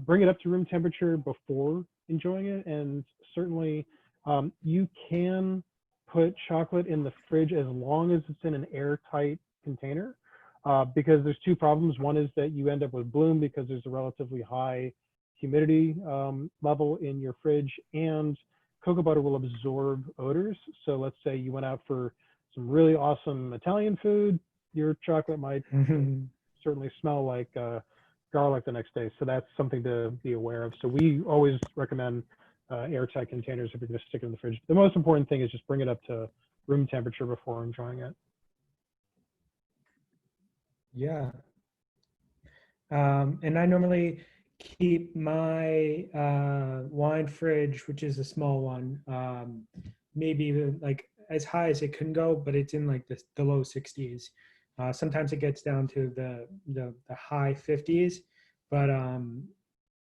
bring it up to room temperature before enjoying it. And certainly you can put chocolate in the fridge as long as it's in an airtight container, because there's two problems. One is that you end up with bloom because there's a relatively high humidity level in your fridge, and cocoa butter will absorb odors. So let's say you went out for some really awesome Italian food, your chocolate might certainly smell like garlic the next day. So that's something to be aware of. So we always recommend airtight containers if you're going to stick it in the fridge. The most important thing is just bring it up to room temperature before enjoying it. Yeah. And I normally keep my wine fridge, which is a small one, maybe even like as high as it can go, but it's in like the low 60s. Sometimes it gets down to the high 50s, but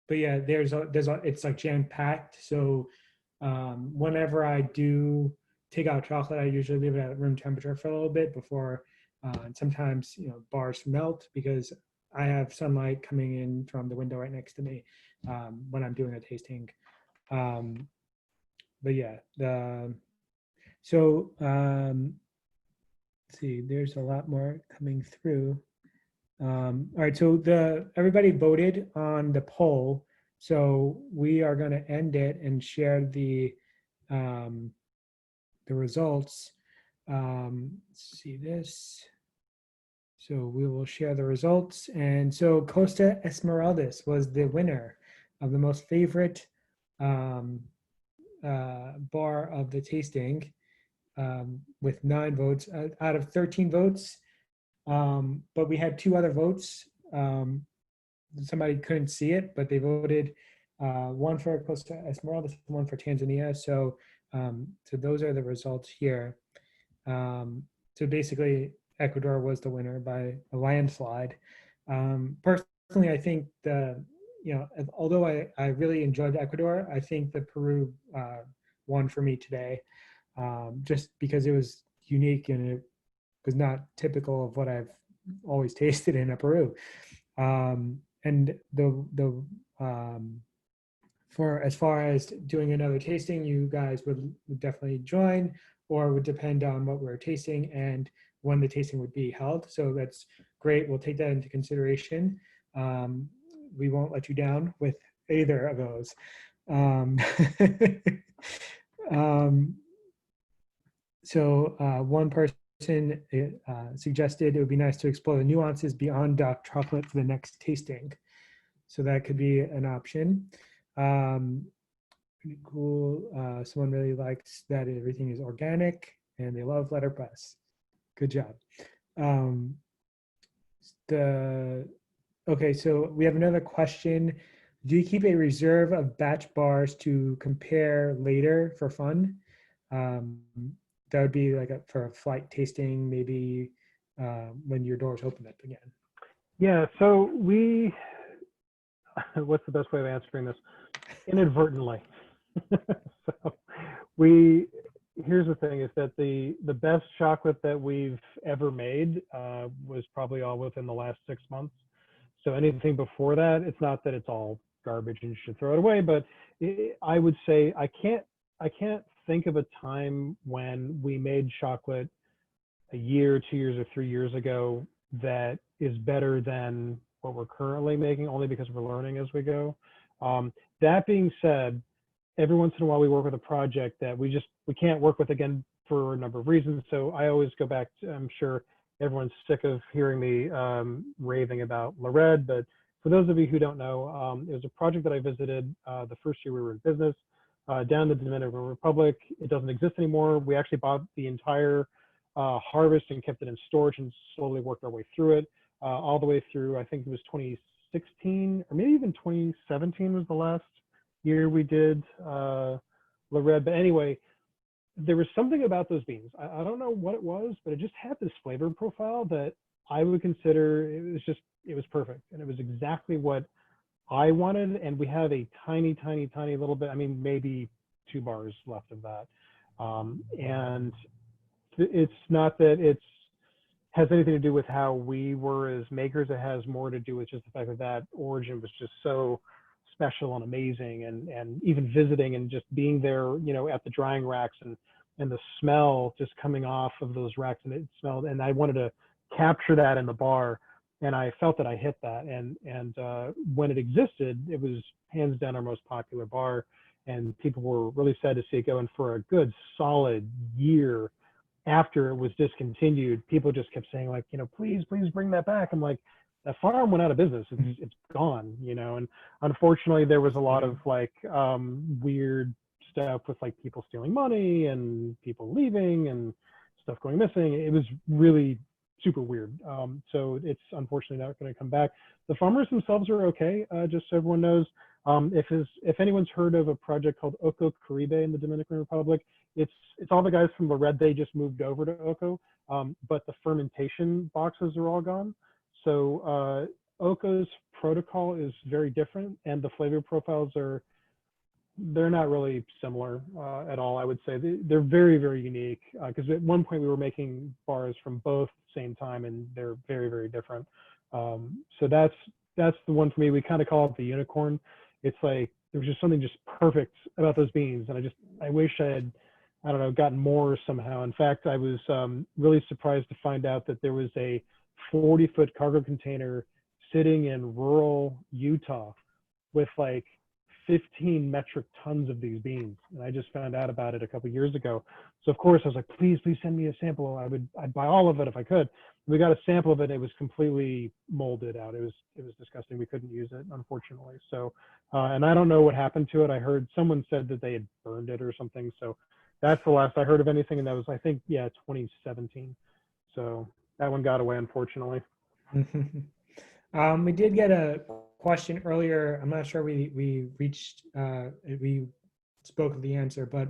yeah, it's like jam packed. So whenever I do take out chocolate, I usually leave it at room temperature for a little bit before. And sometimes bars melt because I have sunlight coming in from the window right next to me when I'm doing a tasting. But yeah, let's see, there's a lot more coming through. All right, so everybody voted on the poll, so we are going to end it and share the results. Let's see this. So we will share the results. And so Costa Esmeraldas was the winner of the most favorite bar of the tasting with 9 votes out of 13 votes. But we had 2 other votes. Somebody couldn't see it, but they voted one for Costa Esmeraldas, one for Tanzania. So those are the results here. So basically, Ecuador was the winner by a landslide. Personally, I think although I really enjoyed Ecuador, I think the Peru won for me today, just because it was unique and it was not typical of what I've always tasted in Peru. And for as far as doing another tasting, you guys would definitely join, or it would depend on what we're tasting and when the tasting would be held. So that's great. We'll take that into consideration. We won't let you down with either of those. One person suggested it would be nice to explore the nuances beyond dark chocolate for the next tasting. So that could be an option. Pretty cool. Someone really likes that everything is organic and they love letterpress. Good job. Um, okay, so we have another question. Do you keep a reserve of batch bars to compare later for fun? That would be like for a flight tasting, maybe when your doors open up again. Yeah, so we, what's the best way of answering this? Inadvertently. So here's the thing is that the best chocolate that we've ever made was probably all within the last 6 months. So anything before that, it's not that it's all garbage and you should throw it away, but I would say I can't think of a time when we made chocolate a year, 2 years, or 3 years ago that is better than what we're currently making, only because we're learning as we go. That being said, every once in a while we work with a project that we can't work with again for a number of reasons. So I always go back to, I'm sure everyone's sick of hearing me raving about Lared, but for those of you who don't know, it was a project that I visited the first year we were in business down in the Dominican Republic. It doesn't exist anymore. We actually bought the entire harvest and kept it in storage and slowly worked our way through it all the way through, I think it was 2016 or maybe even 2017 was the last year we did Lared. But anyway, there was something about those beans. I don't know what it was, but it just had this flavor profile that I would consider, it was perfect. And it was exactly what I wanted. And we have a tiny, tiny, tiny little bit, I mean, maybe 2 bars left of that. And it's not that it's has anything to do with how we were as makers. It has more to do with just the fact that that origin was just so special and amazing, and even visiting and just being there, you know, at the drying racks and the smell just coming off of those racks, and it smelled, and I wanted to capture that in the bar, and I felt that I hit that, and when it existed, it was hands down our most popular bar, and people were really sad to see it go. And for a good solid year after it was discontinued, people just kept saying, like, you know, please bring that back. I'm like, that farm went out of business. It's gone, you know. And unfortunately there was a lot of like weird stuff with like people stealing money and people leaving and stuff going missing. It was really super weird. So it's unfortunately not going to come back. The farmers themselves are okay, just so everyone knows. If anyone's heard of a project called Oko Caribe in the Dominican Republic, it's all the guys from Lared. They just moved over to Oko, but the fermentation boxes are all gone. So Oko's protocol is very different, and the flavor profiles they're not really similar at all. I would say they're very, very unique, because at one point we were making bars from both same time, and they're very, very different. So that's the one for me. We kind of call it the unicorn. It's like there's just something just perfect about those beans, and I wish I had, I don't know, gotten more somehow. In fact, I was really surprised to find out that there was a 40-foot cargo container sitting in rural Utah with like 15 metric tons of these beans. And I just found out about it a couple of years ago. So of course I was like, please send me a sample. I'd buy all of it if I could. We got a sample of it. It was completely molded out. It was disgusting. We couldn't use it, unfortunately. So, and I don't know what happened to it. I heard someone said that they had burned it or something. So that's the last I heard of anything. And that was, I think, yeah, 2017. So that one got away, unfortunately. We did get a question earlier. I'm not sure we spoke of the answer, but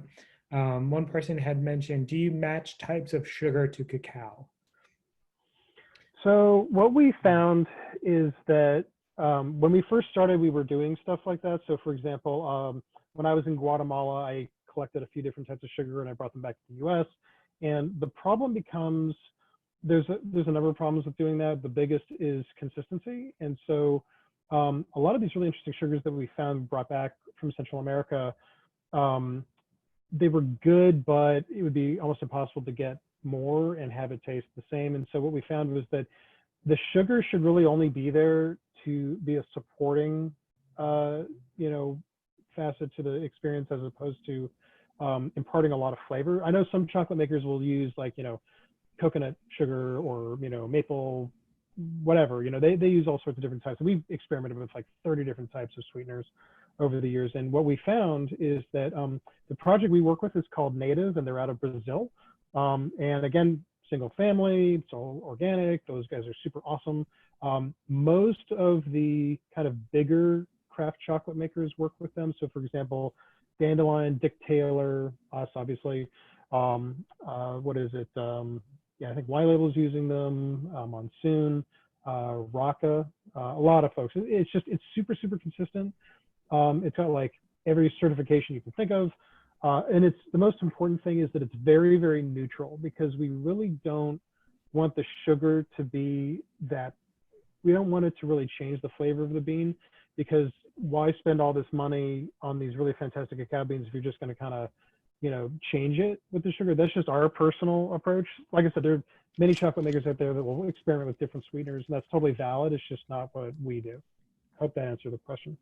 one person had mentioned, do you match types of sugar to cacao? So what we found is that when we first started, we were doing stuff like that. So for example, when I was in Guatemala, I collected a few different types of sugar and I brought them back to the US. And the problem becomes, there's a number of problems with doing that. The biggest is consistency. And so a lot of these really interesting sugars that we found brought back from Central America, they were good, but it would be almost impossible to get more and have it taste the same. And so what we found was that the sugar should really only be there to be a supporting, you know, facet to the experience, as opposed to imparting a lot of flavor. I know some chocolate makers will use, like, you know, coconut sugar or, you know, maple whatever, they use all sorts of different types. We've experimented with like 30 different types of sweeteners over the years. And what we found is that the project we work with is called Native, and they're out of Brazil. And again, single family, it's all organic. Those guys are super awesome. Most of the kind of bigger craft chocolate makers work with them. So for example, Dandelion, Dick Taylor, us obviously. What is it? Yeah, I think Y Label is using them, Monsoon, Raka, a lot of folks. It's super, super consistent. It's got like every certification you can think of. And it's the most important thing is that it's very, very neutral, because we really don't want the sugar to be that, we don't want it to really change the flavor of the bean, because why spend all this money on these really fantastic cacao beans if you're just going to kind of, change it with the sugar? That's just our personal approach. Like I said, there are many chocolate makers out there that will experiment with different sweeteners, and that's totally valid. It's just not what we do. Hope that answered the question.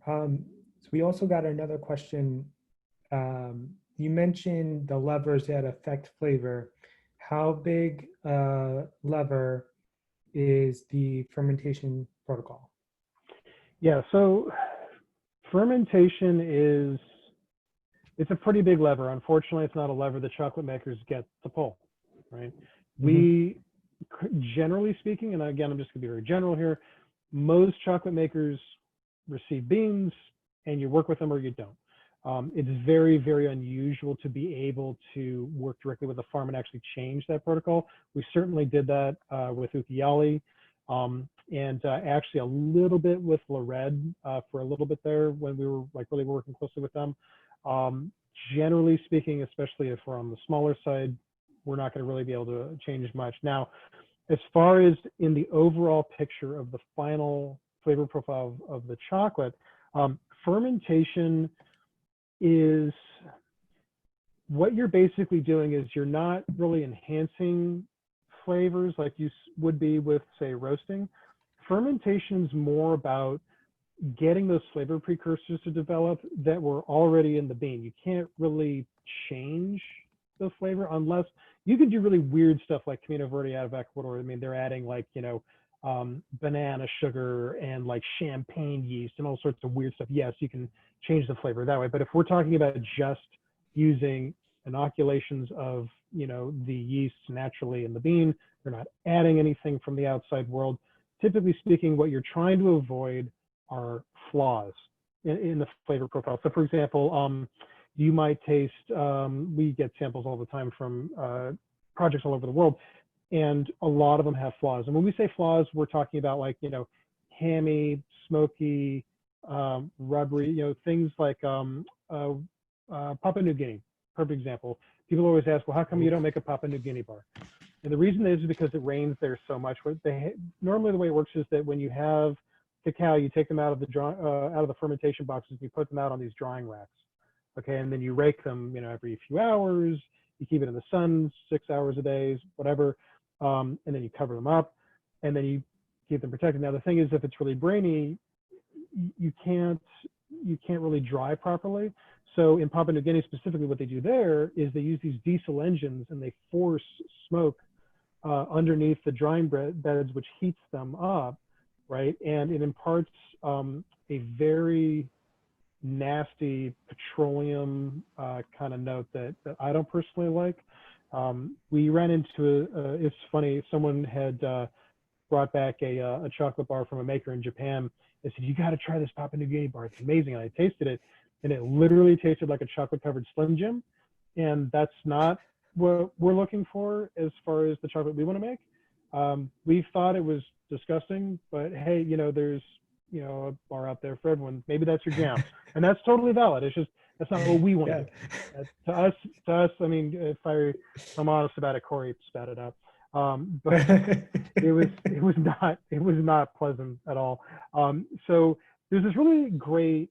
So we also got another question. You mentioned the levers that affect flavor. How big lever is the fermentation protocol? Yeah, so fermentation it's a pretty big lever. Unfortunately, it's not a lever the chocolate makers get to pull, right? Mm-hmm. We, generally speaking, and again, I'm just gonna be very general here, most chocolate makers receive beans and you work with them or you don't. It's very, very unusual to be able to work directly with the farm and actually change that protocol. We certainly did that with Ukiali, and actually a little bit with Lared for a little bit there when we were like really working closely with them. Generally speaking, especially if we're on the smaller side, we're not going to really be able to change much. Now, as far as in the overall picture of the final flavor profile of the chocolate, fermentation is what you're basically doing is you're not really enhancing flavors like you would be with, say, roasting. Fermentation is more about getting those flavor precursors to develop that were already in the bean. You can't really change the flavor unless you can do really weird stuff like Camino Verde out of Ecuador. I mean, they're adding like, banana sugar and like champagne yeast and all sorts of weird stuff. Yes, you can change the flavor that way. But if we're talking about just using inoculations of, the yeast naturally in the bean, they're not adding anything from the outside world. Typically speaking, what you're trying to avoid are flaws in the flavor profile. So for example, you might taste, we get samples all the time from projects all over the world, and a lot of them have flaws. And when we say flaws, we're talking about like, hammy, smoky, rubbery, things like Papua New Guinea, perfect example. People always ask, well, how come you don't make a Papua New Guinea bar? And the reason is because it rains there so much. Normally the way it works is that when you have cacao, you take them out of the fermentation boxes, you put them out on these drying racks, okay? And then you rake them, every few hours. You keep it in the sun 6 hours a day, whatever, and then you cover them up, and then you keep them protected. Now the thing is, if it's really brainy, you can't really dry properly. So in Papua New Guinea specifically, what they do there is they use these diesel engines and they force smoke underneath the drying beds, which heats them up, right? And it imparts a very nasty petroleum kind of note that I don't personally like. We ran into it's funny, someone had brought back a chocolate bar from a maker in Japan. They said, you got to try this Papua New Guinea bar. It's amazing. And I tasted it, and it literally tasted like a chocolate covered Slim Jim. And that's not what we're looking for as far as the chocolate we want to make. We thought it was disgusting, but hey, there's a bar out there for everyone. Maybe that's your jam, and that's totally valid. It's just that's not what we want to do. To us, I mean, if I'm honest about it, Corey spat it up. But it was not pleasant at all. So there's this really great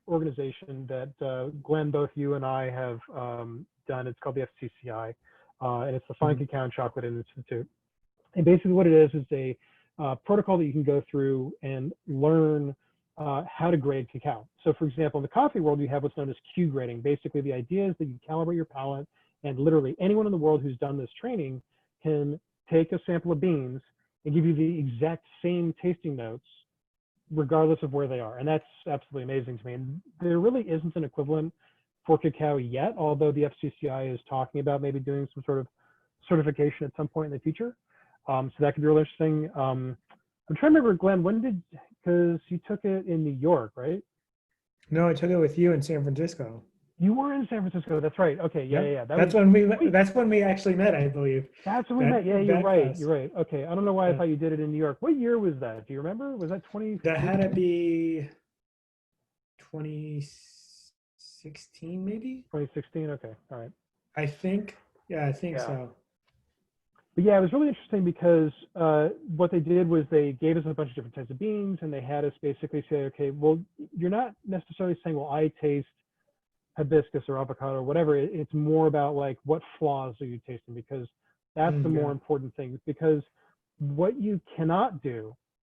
organization that Glenn, both you and I have done. It's called the FCCI, and it's the Fine Cacao and Chocolate Institute. And basically what it is a protocol that you can go through and learn how to grade cacao. So for example, in the coffee world, you have what's known as Q grading. Basically, the idea is that you calibrate your palate, and literally anyone in the world who's done this training can take a sample of beans and give you the exact same tasting notes, regardless of where they are. And that's absolutely amazing to me. And there really isn't an equivalent for cacao yet, although the FCCI is talking about maybe doing some sort of certification at some point in the future. So that could be really interesting. I'm trying to remember, Glenn, because you took it in New York, right? No, I took it with you in San Francisco. You were in San Francisco. That's right. Okay. Yeah. Yep. Yeah. That's when we actually met, I believe. That's when we met. Yeah, you're right. Class. You're right. Okay. I don't know why I Yeah. thought you did it in New York. What year was that? Do you remember? Was that 20? That had to be 2016, maybe? 2016. Okay. All right. I think. Yeah, I think so. But yeah, it was really interesting because what they did was they gave us a bunch of different types of beans, and they had us basically say, okay, well, you're not necessarily saying, well, I taste hibiscus or avocado or whatever. It's more about like, what flaws are you tasting? Because that's the more important thing. Because what you cannot do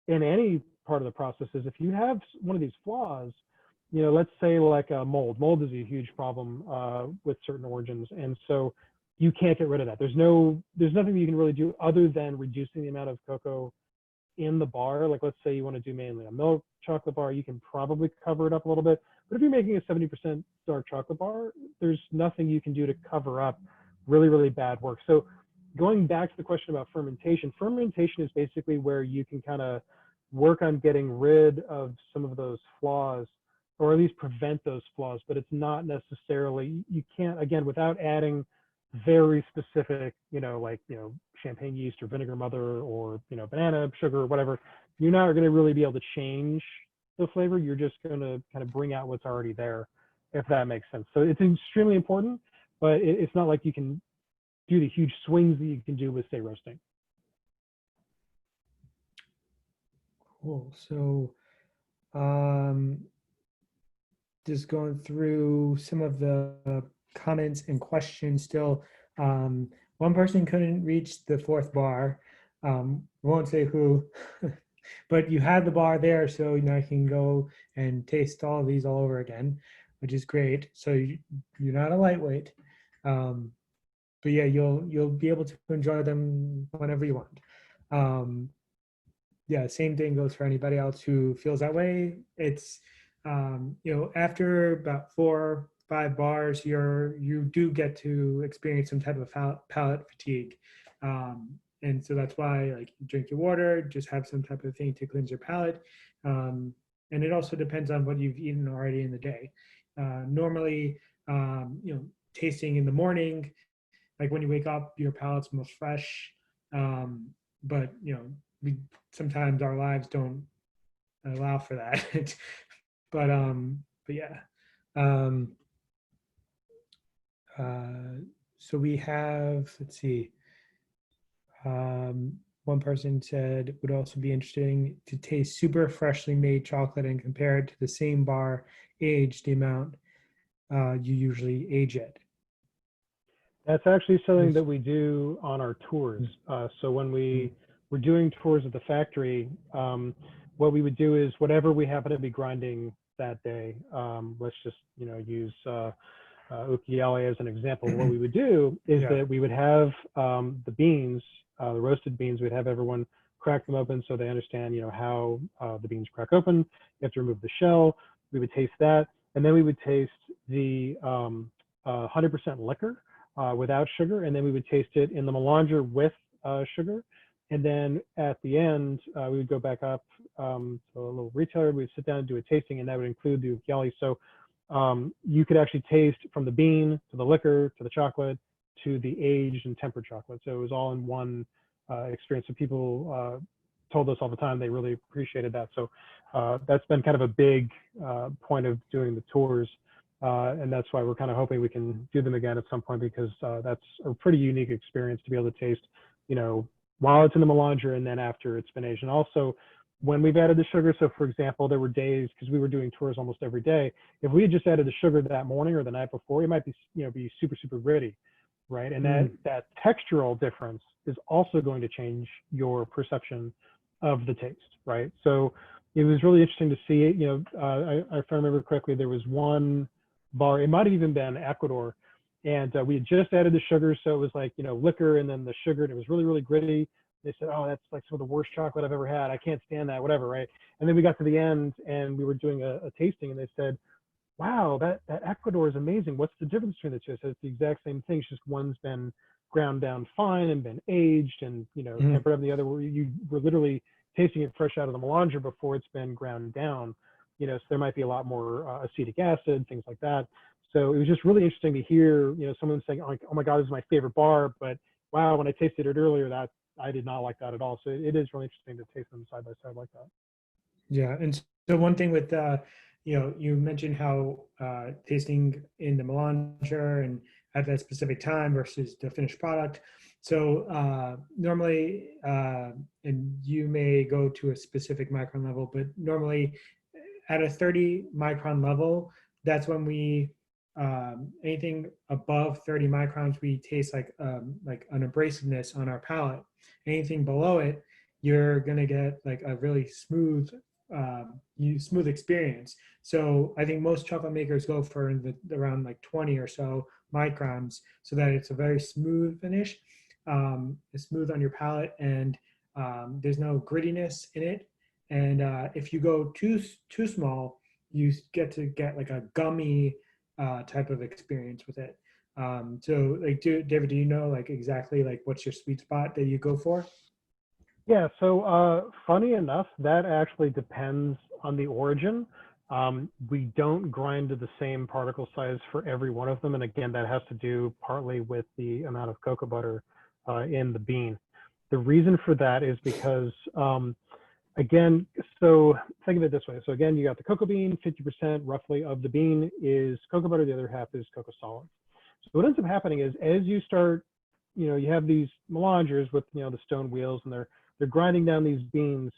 in any part of the process is, if you have one of these flaws, you know, let's say like mold. Mold is a huge problem with certain origins, and so you can't get rid of that. There's nothing you can really do other than reducing the amount of cocoa in the bar. Like, let's say you want to do mainly a milk chocolate bar, you can probably cover it up a little bit. But if you're making a 70% dark chocolate bar, there's nothing you can do to cover up really, really bad work. So going back to the question about fermentation, fermentation is basically where you can kind of work on getting rid of some of those flaws, or at least prevent those flaws. But it's not necessarily, you can't, again, without adding very specific, like, champagne yeast or vinegar mother or, banana sugar or whatever, you're not going to really be able to change the flavor. You're just going to kind of bring out what's already there, if that makes sense. So it's extremely important, but it's not like you can do the huge swings that you can do with, say, roasting. Cool. So just going through some of the comments and questions still. One person couldn't reach the fourth bar. Won't say who, but you had the bar there, so now you can go and taste all of these all over again, which is great. So you're not a lightweight, but yeah, you'll be able to enjoy them whenever you want. Yeah, same thing goes for anybody else who feels that way. It's after about 4 or 5 bars, you do get to experience some type of palate fatigue, and so that's why, like, drink your water, just have some type of thing to cleanse your palate, and it also depends on what you've eaten already in the day. Normally, tasting in the morning, like when you wake up, your palate's most fresh, but sometimes our lives don't allow for that. but yeah. So we have, let's see, one person said it would also be interesting to taste super freshly made chocolate and compare it to the same bar age, the amount you usually age it. That's actually something that we do on our tours. So when we're doing tours of the factory, what we would do is whatever we happen to be grinding that day, let's just use ukiale as an example. What we would do is that we would have the beans, the roasted beans, we'd have everyone crack them open so they understand how the beans crack open. You have to remove the shell. We would taste that, and then we would taste the 100% liquor without sugar, and then we would taste it in the melanger with sugar. And then at the end, we would go back up to a little retailer. We'd sit down and do a tasting, and that would include the ukiale. So you could actually taste from the bean to the liquor to the chocolate to the aged and tempered chocolate. So it was all in one experience. So people told us all the time they really appreciated that. So that's been kind of a big point of doing the tours. And that's why we're kind of hoping we can do them again at some point, because that's a pretty unique experience to be able to taste, while it's in the melanger and then after it's been aged. And also when we've added the sugar, so for example, there were days, because we were doing tours almost every day, if we had just added the sugar that morning or the night before, it might be, be super, super gritty, right? And that textural difference is also going to change your perception of the taste, right? So it was really interesting to see it. If I remember correctly, there was one bar, it might have even been Ecuador, and we had just added the sugar, so it was like, liquor and then the sugar, and it was really, really gritty. They said, oh, that's like some of the worst chocolate I've ever had. I can't stand that, whatever, right? And then we got to the end and we were doing a tasting, and they said, wow, that Ecuador is amazing. What's the difference between the two? So it's the exact same thing. It's just one's been ground down fine and been aged and, tempered up, and the other, you were literally tasting it fresh out of the melanger before it's been ground down. So there might be a lot more acetic acid, things like that. So it was just really interesting to hear, someone saying, like, oh my God, this is my favorite bar, but wow, when I tasted it earlier, that I did not like that at all. So it is really interesting to taste them side by side like that. Yeah, and so one thing with you mentioned how tasting in the melanger and at that specific time versus the finished product. So normally, and you may go to a specific micron level, but normally at a 30 micron level, that's when we anything above 30 microns, we taste like an abrasiveness on our palate. Anything below it, you're gonna get like a really smooth smooth experience. So I think most chocolate makers go for around like 20 or so microns, so that it's a very smooth finish. It's smooth on your palate, and there's no grittiness in it. And if you go too small, you get like a gummy type of experience with it. So like, David, do you know like exactly like what's your sweet spot that you go for? Yeah, so funny enough, that actually depends on the origin. We don't grind to the same particle size for every one of them. And again, that has to do partly with the amount of cocoa butter in the bean. The reason for that is because, again, so think of it this way. So again, you got the cocoa bean, 50% roughly of the bean is cocoa butter, the other half is cocoa solids. So what ends up happening is as you start, you have these melangers with, the stone wheels, and they're grinding down these beans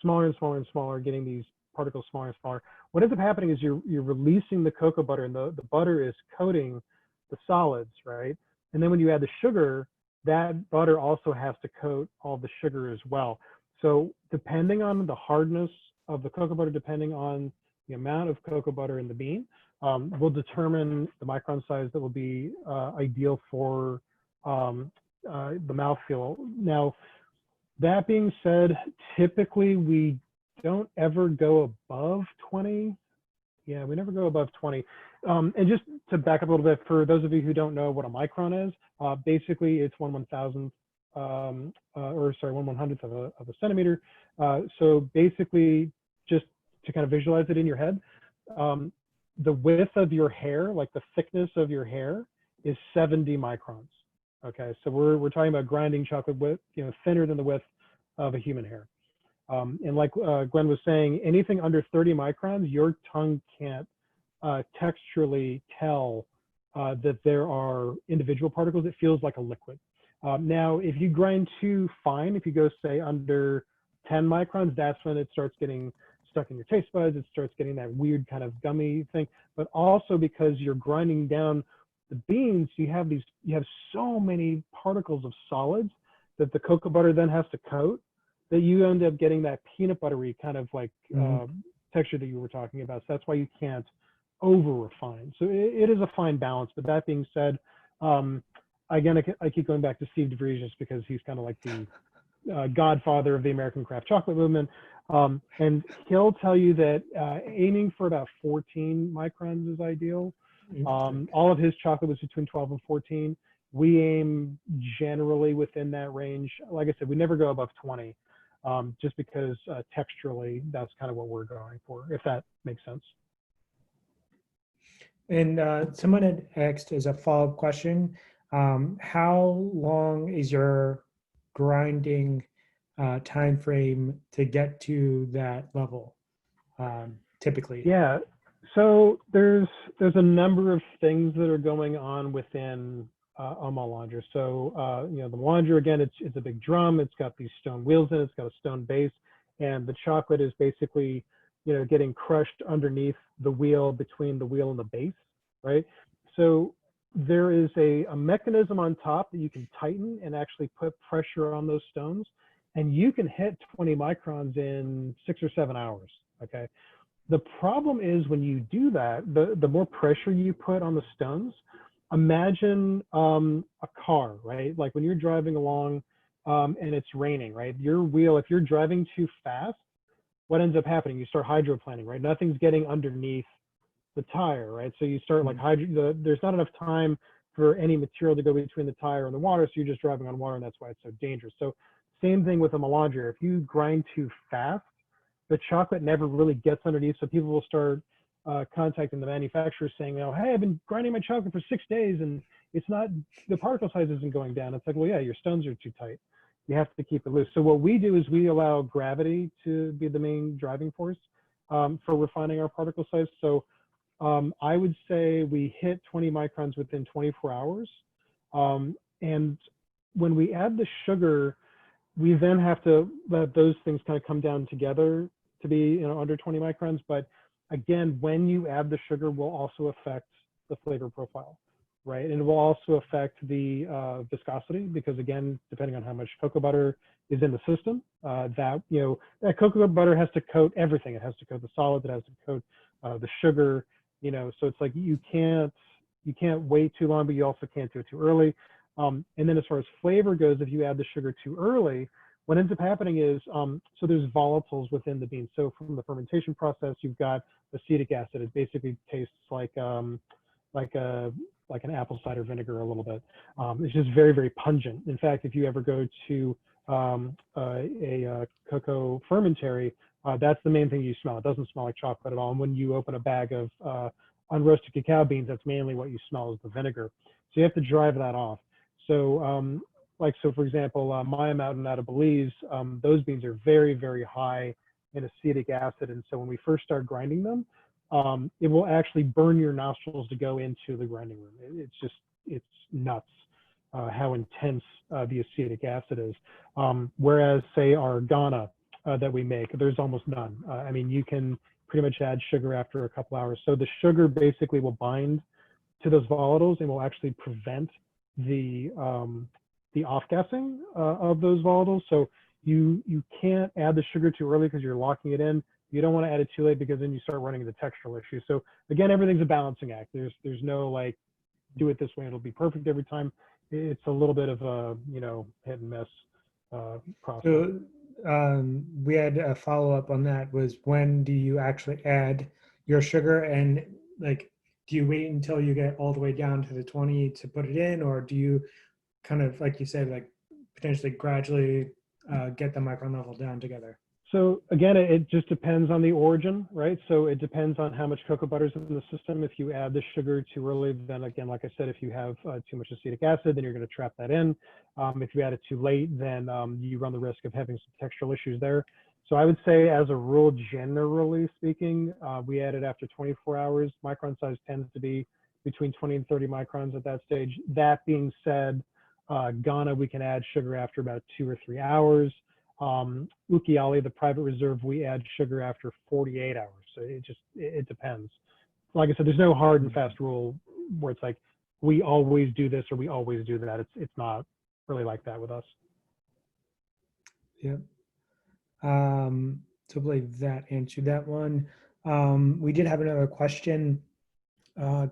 smaller and smaller and smaller, getting these particles smaller and smaller. What ends up happening is you're releasing the cocoa butter, and the butter is coating the solids, right? And then when you add the sugar, that butter also has to coat all the sugar as well. So depending on the hardness of the cocoa butter, depending on the amount of cocoa butter in the bean, will determine the micron size that will be ideal for the mouthfeel. Now, that being said, typically we don't ever go above 20. Yeah, we never go above 20. And just to back up a little bit, for those of you who don't know what a micron is, basically it's 1/1000th, or sorry, 1/100th of a centimeter. So basically, just to kind of visualize it in your head, the width of your hair, like the thickness of your hair, is 70 microns. Okay, so we're talking about grinding chocolate width, thinner than the width of a human hair. And like Glenn was saying, anything under 30 microns, your tongue can't texturally tell that there are individual particles. It feels like a liquid. Now, if you grind too fine, if you go say under 10 microns, that's when it starts getting stuck in your taste buds. It starts getting that weird kind of gummy thing. But also because you're grinding down the beans, you have so many particles of solids that the cocoa butter then has to coat, that you end up getting that peanut buttery kind of like texture that you were talking about. So that's why you can't over refine. So it is a fine balance. But that being said, again, I keep going back to Steve DeVries just because he's kind of like the godfather of the American craft chocolate movement. And he'll tell you that aiming for about 14 microns is ideal. All of his chocolate was between 12 and 14. We aim generally within that range. Like I said, we never go above 20, just because texturally, that's kind of what we're going for, if that makes sense. And someone had asked as a follow-up question, how long is your grinding time frame to get to that level, typically? Yeah, so there's a number of things that are going on within a melanger. So the melanger, again, it's a big drum. It's got these stone wheels in it. It's got a stone base, and the chocolate is basically getting crushed underneath the wheel, between the wheel and the base, right? So there is a mechanism on top that you can tighten and actually put pressure on those stones. and you can hit 20 microns in 6 or 7 hours, okay? The problem is when you do that, the more pressure you put on the stones, imagine a car, right? Like when you're driving along and it's raining, right? Your wheel, if you're driving too fast, what ends up happening? You start hydroplaning, right? Nothing's getting underneath the tire, right? So you start like there's not enough time for any material to go between the tire and the water, so you're just driving on water, and that's why it's so dangerous. So same thing with a melange. If you grind too fast, the chocolate never really gets underneath, so people will start contacting the manufacturer saying, you know, hey, I've been grinding my chocolate for 6 days and it's not, the particle size isn't going down. It's like, well, yeah, your stones are too tight. You have to keep it loose. So what we do is we allow gravity to be the main driving force for refining our particle size. So I would say we hit 20 microns within 24 hours. And when we add the sugar, we then have to let those things kind of come down together to be, you know, under 20 microns. But again, when you add the sugar will also affect the flavor profile, right? And it will also affect the viscosity, because again, depending on how much cocoa butter is in the system, that, you know, that cocoa butter has to coat everything. It has to coat the solids, it has to coat the sugar, you know, so it's like you can't wait too long, but you also can't do it too early. And then as far as flavor goes, if you add the sugar too early, what ends up happening is, so there's volatiles within the beans. So from the fermentation process, you've got acetic acid. It basically tastes like an apple cider vinegar a little bit. It's just very, very pungent. In fact, if you ever go to a cocoa fermentary, that's the main thing you smell. It doesn't smell like chocolate at all. And when you open a bag of unroasted cacao beans, that's mainly what you smell is the vinegar. So you have to drive that off. So so for example, Maya Mountain out of Belize, those beans are very, very high in acetic acid. And so when we first start grinding them, it will actually burn your nostrils to go into the grinding room. It's nuts how intense the acetic acid is. Whereas say our Ghana that we make, there's almost none. I mean, you can pretty much add sugar after a couple hours. So the sugar basically will bind to those volatiles and will actually prevent the off-gassing of those volatiles. So you can't add the sugar too early because you're locking it in. You don't want to add it too late because then you start running into textural issues. So again, everything's a balancing act. There's no like, do it this way, it'll be perfect every time. It's a little bit of a, you know, hit and miss process. So we had a follow-up on that, was when do you actually add your sugar, and like, do you wait until you get all the way down to the 20 to put it in, or do you kind of, like you said, like potentially gradually get the micron level down together? So again, it just depends on the origin, right? So it depends on how much cocoa butter is in the system. If you add the sugar too early, then again, like I said, if you have too much acetic acid, then you're going to trap that in. If you add it too late, then you run the risk of having some textural issues there. So I would say, as a rule, generally speaking, we add it after 24 hours. Micron size tends to be between 20 and 30 microns at that stage. That being said, Ghana, we can add sugar after about 2 or 3 hours. Ukiali, the private reserve, we add sugar after 48 hours. So it depends. Like I said, there's no hard and fast rule where it's like, we always do this or we always do that. It's not really like that with us. Yep. So I believe that answered that one. We did have another question.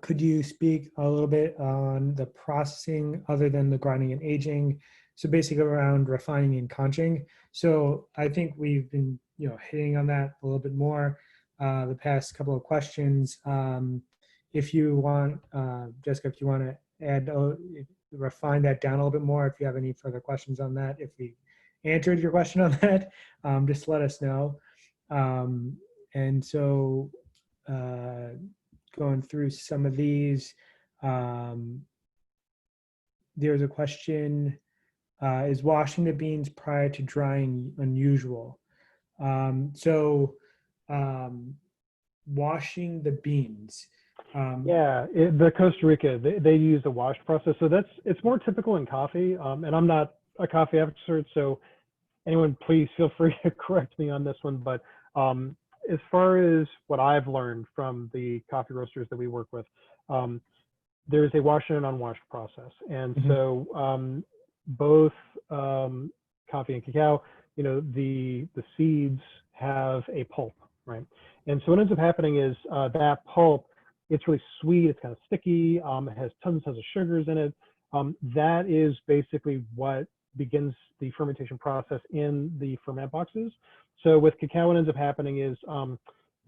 Could you speak a little bit on the processing other than the grinding and aging? So basically around refining and conching. So I think we've been, you know, hitting on that a little bit more the past couple of questions. If you want, Jessica, if you want to add, refine that down a little bit more, if you have any further questions on that, if we answered your question on that, just let us know. And so going through some of these, there's a question, is washing the beans prior to drying unusual? Washing the beans. The Costa Rica, they use a wash process. So it's more typical in coffee. And I'm not a coffee expert, so anyone please feel free to correct me on this one. But as far as what I've learned from the coffee roasters that we work with, there's a wash and unwashed process. And so both coffee and cacao, the seeds have a pulp, right? And so what ends up happening is that pulp, it's really sweet, it's kind of sticky, it has tons of sugars in it. That is basically what begins the fermentation process in the ferment boxes. So with cacao, what ends up happening is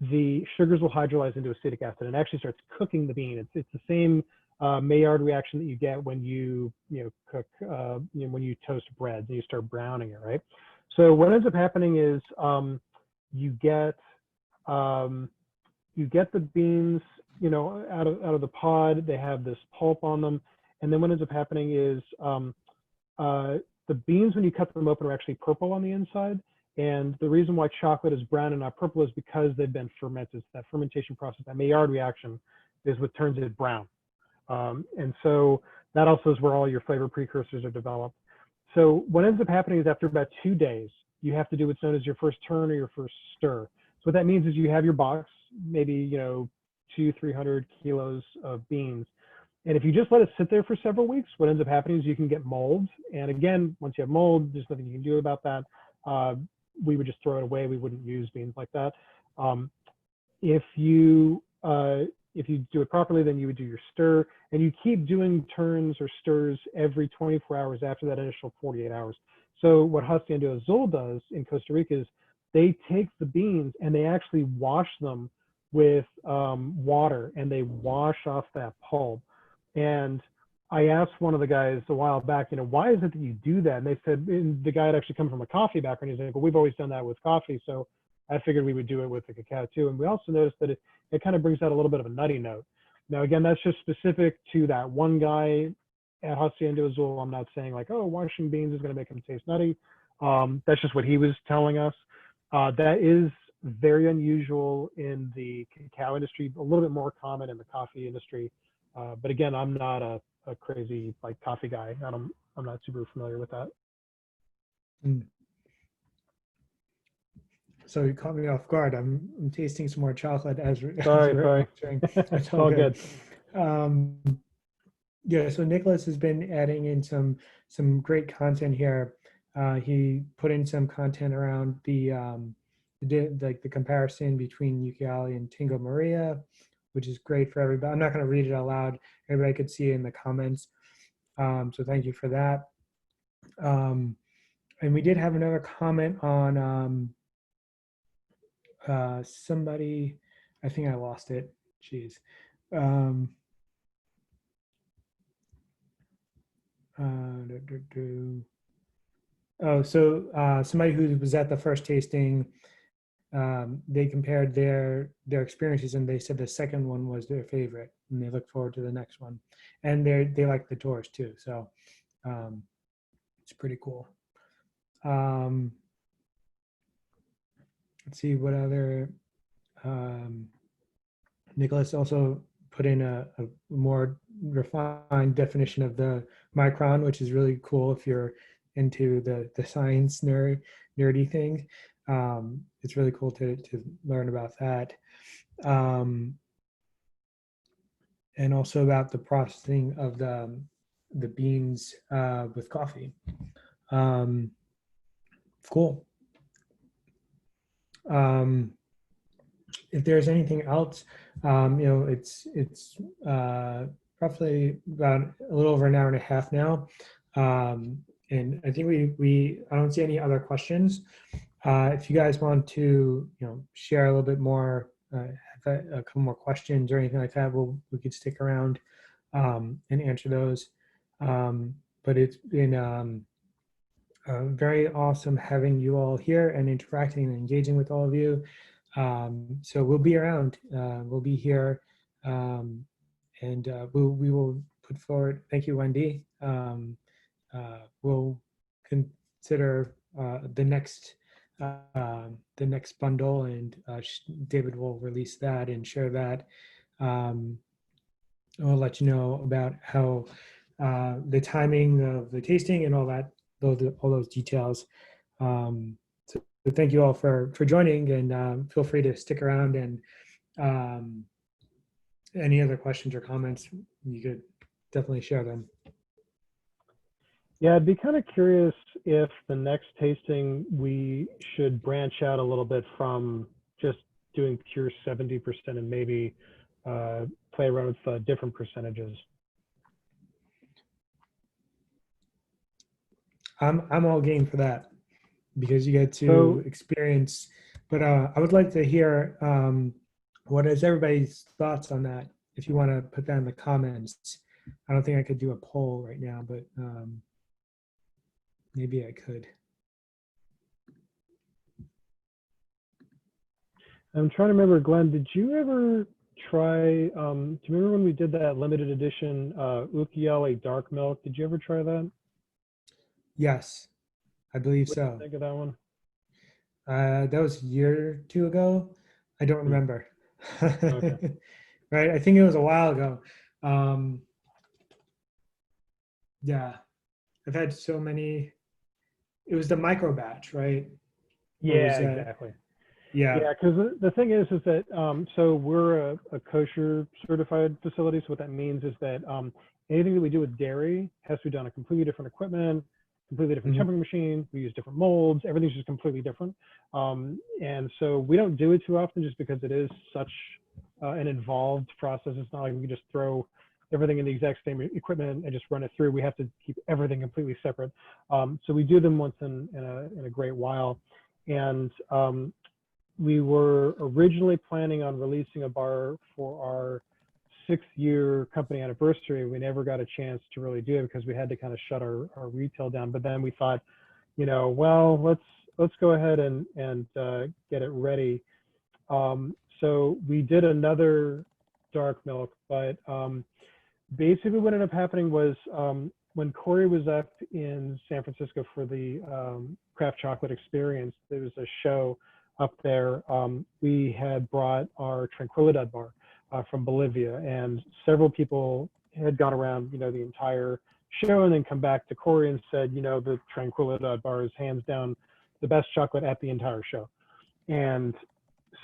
the sugars will hydrolyze into acetic acid and actually starts cooking the bean. It's the same Maillard reaction that you get when you cook when you toast bread and you start browning it, right? So what ends up happening is you get the beans out of the pod. They have this pulp on them, and then what ends up happening is the beans, when you cut them open, are actually purple on the inside. And the reason why chocolate is brown and not purple is because they've been fermented. That fermentation process, that Maillard reaction, is what turns it brown. And so that also is where all your flavor precursors are developed. So what ends up happening is after about 2 days, you have to do what's known as your first turn or your first stir. So what that means is you have your box, maybe 200-300 kilos of beans. And if you just let it sit there for several weeks, what ends up happening is you can get mold. And again, once you have mold, there's nothing you can do about that. We would just throw it away. We wouldn't use beans like that. If you do it properly, then you would do your stir, and you keep doing turns or stirs every 24 hours after that initial 48 hours. So what Hazienda Azul does in Costa Rica is they take the beans and they actually wash them with water, and they wash off that pulp. And I asked one of the guys a while back, why is it that you do that? And they said, and the guy had actually come from a coffee background. He's like, well, we've always done that with coffee, so I figured we would do it with the cacao too. And we also noticed that it kind of brings out a little bit of a nutty note. Now, again, that's just specific to that one guy at Hacienda Azul. I'm not saying like, oh, washing beans is going to make them taste nutty. That's just what he was telling us. That is very unusual in the cacao industry, a little bit more common in the coffee industry. But again, I'm not a crazy coffee guy. I'm not super familiar with that. Mm. So you caught me off guard. I'm tasting some more chocolate as Sorry. It's all good. Yeah, so Nicholas has been adding in some great content here. He put in some content around the comparison between Ucayali and Tingo Maria, which is great for everybody. I'm not going to read it out loud. Everybody could see it in the comments. So thank you for that. And we did have another comment on somebody. I think I lost it. Jeez. Oh, so somebody who was at the first tasting, they compared their experiences, and they said the second one was their favorite, and they look forward to the next one. And they like the tours too, so it's pretty cool. Let's see what other. Nicholas also put in a more refined definition of the micron, which is really cool if you're into the science nerdy thing. It's really cool to learn about that. And also about the processing of the beans with coffee. Cool. If there's anything else, it's roughly about a little over an hour and a half now. And I think I don't see any other questions. If you guys want to, share a little bit more, have a couple more questions or anything like that, we could stick around and answer those. But it's been very awesome having you all here and interacting and engaging with all of you. So we'll be around. We'll be here, and we will put forward. Thank you, Wendy. We'll consider the next bundle, and David will release that and share that. I'll let you know about how the timing of the tasting and all that, all those details. So thank you all for joining, and feel free to stick around, and any other questions or comments, you could definitely share them. Yeah, I'd be kind of curious if the next tasting we should branch out a little bit from just doing pure 70% and maybe play around with different percentages. I'm all game for that because you get to So, experience. But I would like to hear what is everybody's thoughts on that. If you want to put that in the comments, I don't think I could do a poll right now, but maybe I could. I'm trying to remember, Glenn, did you ever try, do you remember when we did that limited edition Ukiale dark milk? Did you ever try that? Yes, I believe What do you so. think of that one? That was a year or two ago. I don't Hmm. remember. Okay. Right, I think it was a while ago. Um, yeah, I've had so many. It was the micro batch, right? Or was Yeah, that? exactly. Yeah. Yeah, because the thing is that so we're a kosher certified facility. So what that means is that anything that we do with dairy has to be done on completely different equipment, completely different Mhm. tempering machine. We use different molds. Everything's just completely different. And so we don't do it too often just because it is such an involved process. It's not like we can just throw everything in the exact same equipment and just run it through. We have to keep everything completely separate. So we do them once in a great while. And we were originally planning on releasing a bar for our 6-year company anniversary. We never got a chance to really do it because we had to kind of shut our retail down. But then we thought, well, let's go ahead and get it ready. So we did another dark milk, but basically what ended up happening was when Corey was up in San Francisco for the craft chocolate experience, there was a show up there. We had brought our Tranquilidad bar from Bolivia, and several people had gone around, the entire show and then come back to Corey and said, the Tranquilidad bar is hands down the best chocolate at the entire show. And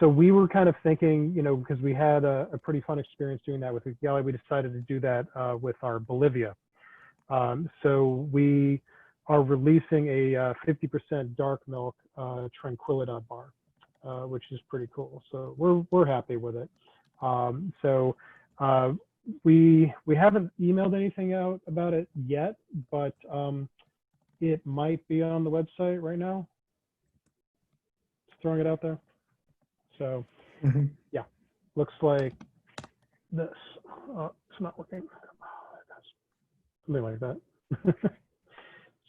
so we were kind of thinking, because we had a pretty fun experience doing that with Ukiale, we decided to do that with our Bolivia. So we are releasing a 50% dark milk Tranquilidad bar, which is pretty cool. So we're happy with it. So we haven't emailed anything out about it yet, but it might be on the website right now. Just throwing it out there. So Mhm. yeah, looks like this. It's not working. Something like that.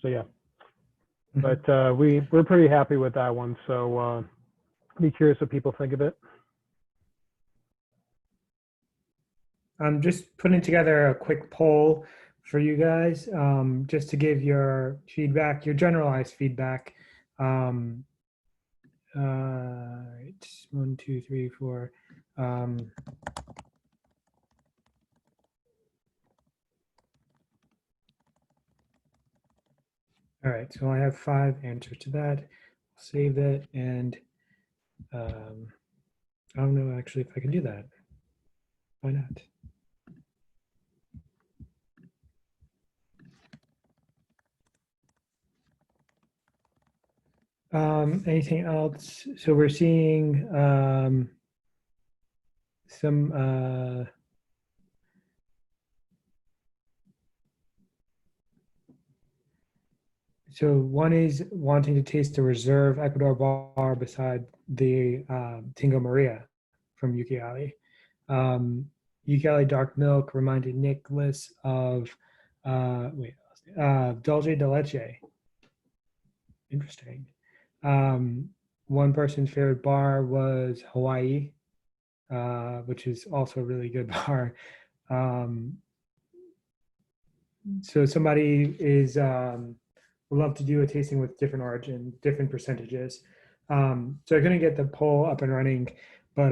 So yeah, Mhm. but we're pretty happy with that one. So be curious what people think of it. I'm just putting together a quick poll for you guys, just to give your feedback, your generalized feedback. Um, it's 1, 2, 3, 4. All right, so I have 5 answers to that. Save that, and I don't know actually if I can do that. Why not? Anything else? So we're seeing some so one is wanting to taste the reserve Ecuador bar beside the Tingo Maria from Ukiale. Ukiale dark milk reminded Nicholas of Dulce de Leche. Interesting. Um, One person's favorite bar was Hawaii, which is also a really good bar. Um, so somebody is would love to do a tasting with different origin, different percentages. So I couldn't get the poll up and running, but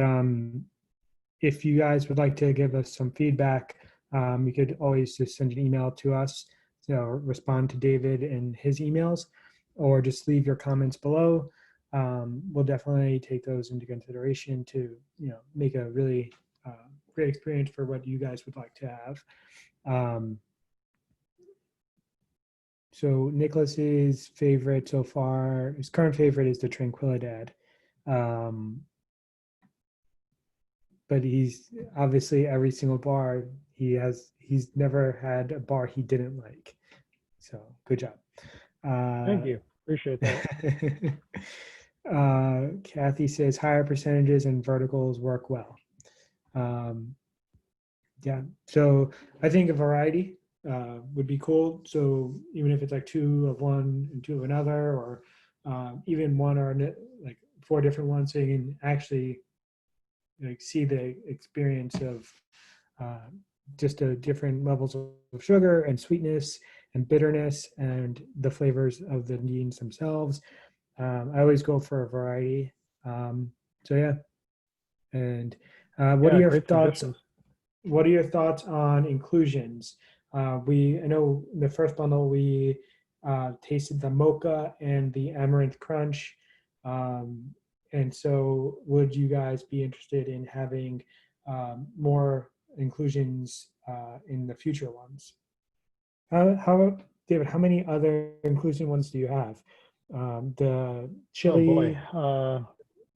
if you guys would like to give us some feedback, you could always just send an email to us, respond to David and his emails, or just leave your comments below. We'll definitely take those into consideration to make a really great experience for what you guys would like to have. So Nicholas's favorite so far, his current favorite is the Tranquilidad. But he's obviously every single bar he's never had a bar he didn't like. So good job. Thank you. Appreciate that. Kathy says higher percentages and verticals work well. Yeah, so I think a variety would be cool. So even if it's like 2 of one and 2 of another, or even 1 or like 4 different ones, so you can actually like see the experience of just the different levels of sugar and sweetness and bitterness and the flavors of the beans themselves. I always go for a variety. So yeah, and what are Yeah, your great thoughts? suggestions. What are your thoughts on inclusions? I know the first bundle we tasted the mocha and the amaranth crunch, and so would you guys be interested in having more inclusions in the future ones? How David? How many other inclusion ones do you have? The Oh chili, boy.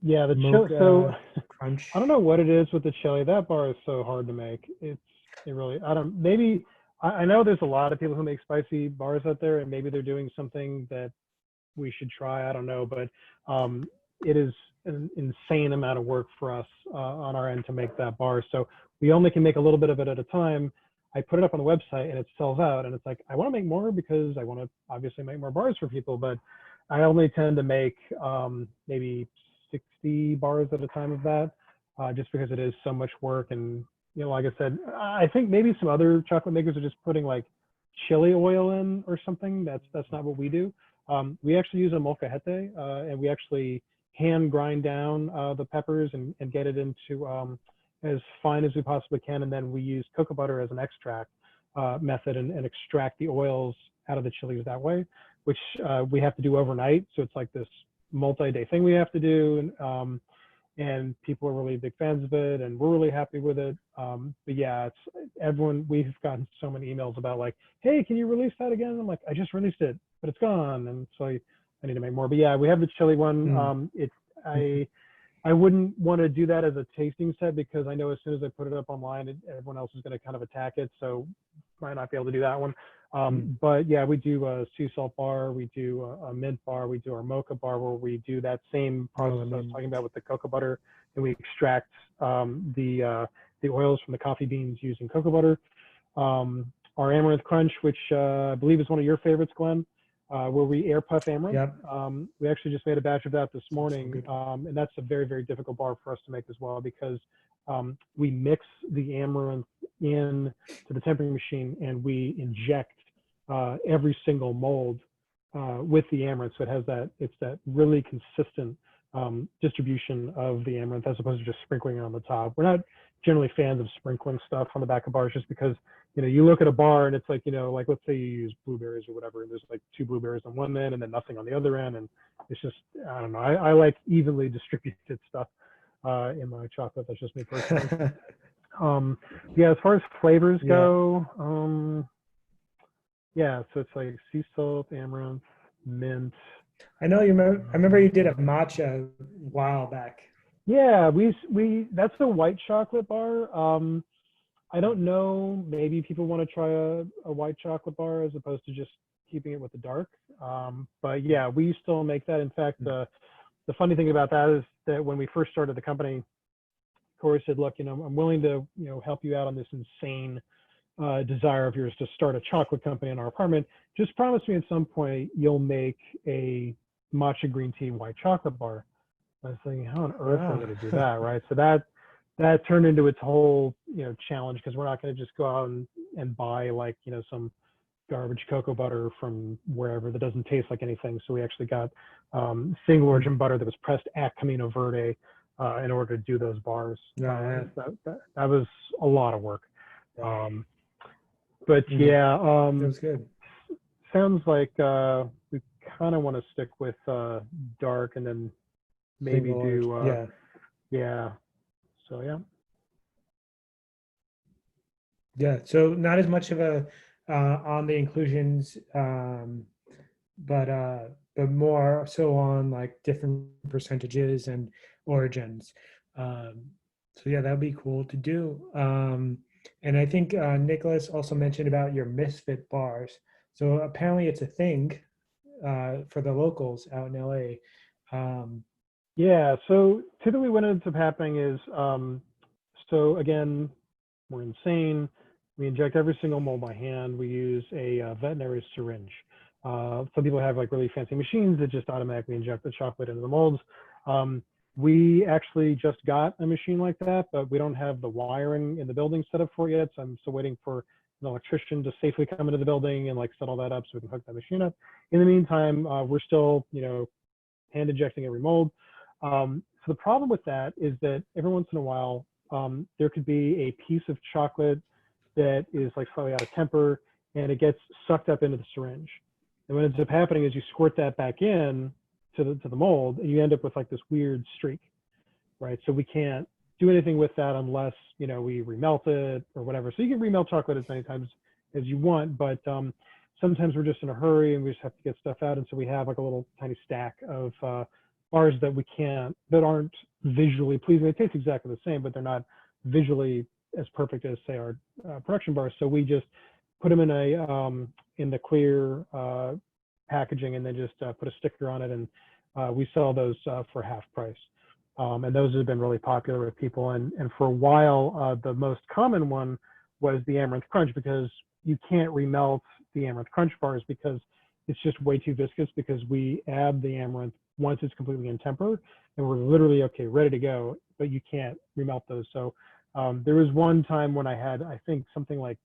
Yeah, the chili. So mocha, crunch. I don't know what it is with the chili. That bar is so hard to make. It really, I don't, maybe, I know there's a lot of people who make spicy bars out there, and maybe they're doing something that we should try. I don't know, but it is an insane amount of work for us on our end to make that bar. So we only can make a little bit of it at a time. I put it up on the website and it sells out, and it's like, I want to make more because I want to obviously make more bars for people, but I only tend to make maybe 60 bars at a time of that, just because it is so much work. And like I said, I think maybe some other chocolate makers are just putting like chili oil in or something. That's not what we do. We actually use a molcajete, and we actually hand grind down the peppers and get it into as fine as we possibly can. And then we use cocoa butter as an extract method and extract the oils out of the chilies that way, which we have to do overnight. So it's like this multi-day thing we have to do. And people are really big fans of it, and we're really happy with it. But yeah, it's everyone. We've gotten so many emails about like, hey, can you release that again? I'm like, I just released it, but it's gone, and so I need to make more. But yeah, we have the chili one. I wouldn't want to do that as a tasting set because I know as soon as I put it up online, everyone else is going to kind of attack it. So might not be able to do that one. But yeah, we do a sea salt bar, we do a mint bar, we do our mocha bar where we do that same process I was talking about with the cocoa butter, and we extract the oils from the coffee beans using cocoa butter. Our Amaranth Crunch, which I believe is one of your favorites, Glenn, where we air puff amaranth. Yep. We actually just made a batch of that this morning, and that's a very, very difficult bar for us to make as well because we mix the amaranth in to the tempering machine and we inject every single mold with the amaranth, so it's that really consistent distribution of the amaranth as opposed to just sprinkling it on the top. We're not generally fans of sprinkling stuff on the back of bars just because you look at a bar and it's like like let's say you use blueberries or whatever, and there's like 2 blueberries on one end and then nothing on the other end, and it's just I don't know. I like evenly distributed stuff in my chocolate. That's just me personally. Yeah, as far as flavors go, yeah, so it's like sea salt, amaranth, mint. I know I remember you did a matcha a while back. Yeah, we that's the white chocolate bar. I don't know, maybe people want to try a white chocolate bar as opposed to just keeping it with the dark. But yeah, we still make that. In fact, the funny thing about that is that when we first started the company, Corey said, look, I'm willing to, help you out on this insane desire of yours to start a chocolate company in our apartment. Just promise me at some point you'll make a matcha green tea white chocolate bar. I was thinking, how on earth am I going to do that, right? So that turned into its whole, challenge, because we're not going to just go out and buy like, some garbage cocoa butter from wherever that doesn't taste like anything. So we actually got single origin butter that was pressed at Camino Verde in order to do those bars. That was a lot of work. But yeah, that was good. Sounds like we kind of want to stick with dark and then maybe do yeah. So yeah. Yeah, so not as much of a on the inclusions, but more so on like different percentages and origins. So yeah, that'd be cool to do. And I think Nicholas also mentioned about your misfit bars. So apparently it's a thing for the locals out in LA. Yeah, so typically what ends up happening is, so again, we're insane. We inject every single mold by hand. We use a veterinary syringe. Some people have like really fancy machines that just automatically inject the chocolate into the molds. We actually just got a machine like that, but we don't have the wiring in the building set up for it yet. So I'm still waiting for an electrician to safely come into the building and like set all that up so we can hook that machine up. In the meantime, we're still, hand injecting every mold. So the problem with that is that every once in a while, there could be a piece of chocolate that is like slightly out of temper and it gets sucked up into the syringe. And what ends up happening is you squirt that back in to the mold and you end up with like this weird streak, right? So we can't do anything with that unless, we remelt it or whatever. So you can remelt chocolate as many times as you want, but sometimes we're just in a hurry and we just have to get stuff out. And so we have like a little tiny stack of bars that aren't visually pleasing. They taste exactly the same, but they're not visually as perfect as say our production bars. So we just put them in the clear packaging and then just put a sticker on it, and we sell those for half price. And those have been really popular with people. And for a while, the most common one was the Amaranth Crunch, because you can't remelt the Amaranth Crunch bars because it's just way too viscous, because we add the amaranth once it's completely in temper and we're literally ready to go, but you can't remelt those. So there was one time when I had, I think, something like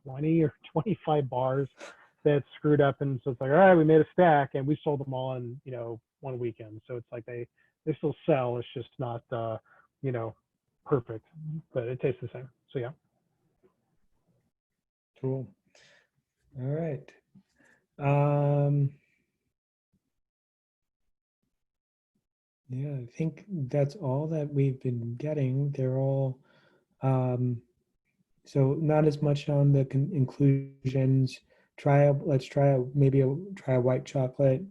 20 or 25 bars that screwed up, and so it's like, all right, we made a stack and we sold them all in one weekend. So it's like they still sell, it's just not perfect, but it tastes the same. So yeah. Cool. All right. Yeah, I think that's all that we've been getting. They're all so not as much on the inclusions. Let's try a white chocolate,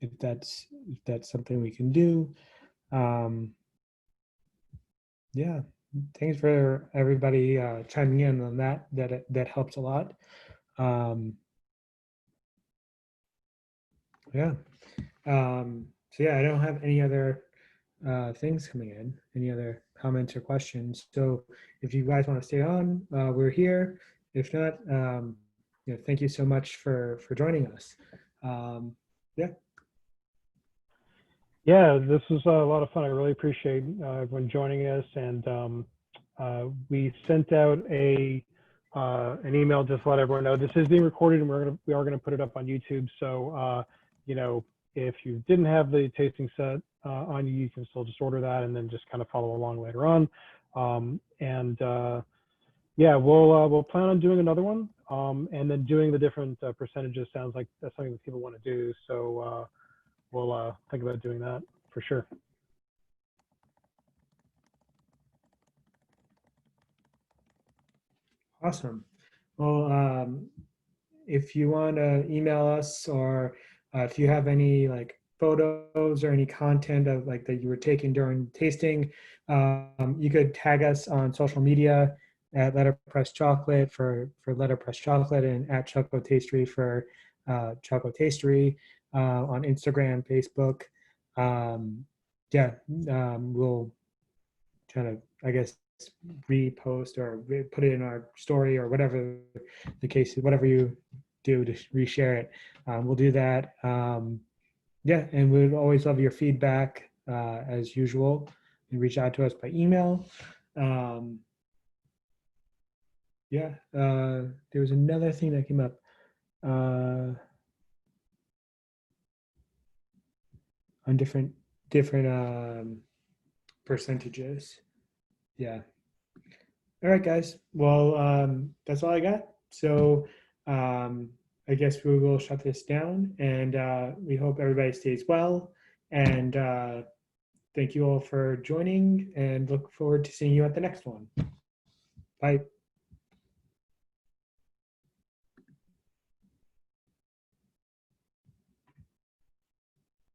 if that's something we can do. Yeah, thanks for everybody chiming in on that. That helps a lot. Yeah. So yeah, I don't have any other things coming in, any other comments or questions. So if you guys want to stay on, we're here. If not, thank you so much for joining us. Yeah. Yeah, this was a lot of fun. I really appreciate everyone joining us. And we sent out an email just to let everyone know this is being recorded, and we are gonna put it up on YouTube. So if you didn't have the tasting set on you can still just order that and then just kind of follow along later on. Yeah, we'll plan on doing another one, and then doing the different percentages. Sounds like that's something that people want to do. So we'll think about doing that for sure. Awesome. Well, if you want to email us, or if you have any like photos or any content of like that you were taking during tasting, you could tag us on social media at LetterPress Chocolate for LetterPress Chocolate, and at Chocotastery for Chocotastery on Instagram, Facebook. We'll try to, I guess, repost or put it in our story or whatever the case is, whatever you do to reshare it. We'll do that. Yeah, and we'd always love your feedback as usual. You reach out to us by email. There was another thing that came up. On different percentages. Yeah. All right, guys. Well, that's all I got. So I guess we will shut this down, and we hope everybody stays well. And thank you all for joining, and look forward to seeing you at the next one. Bye.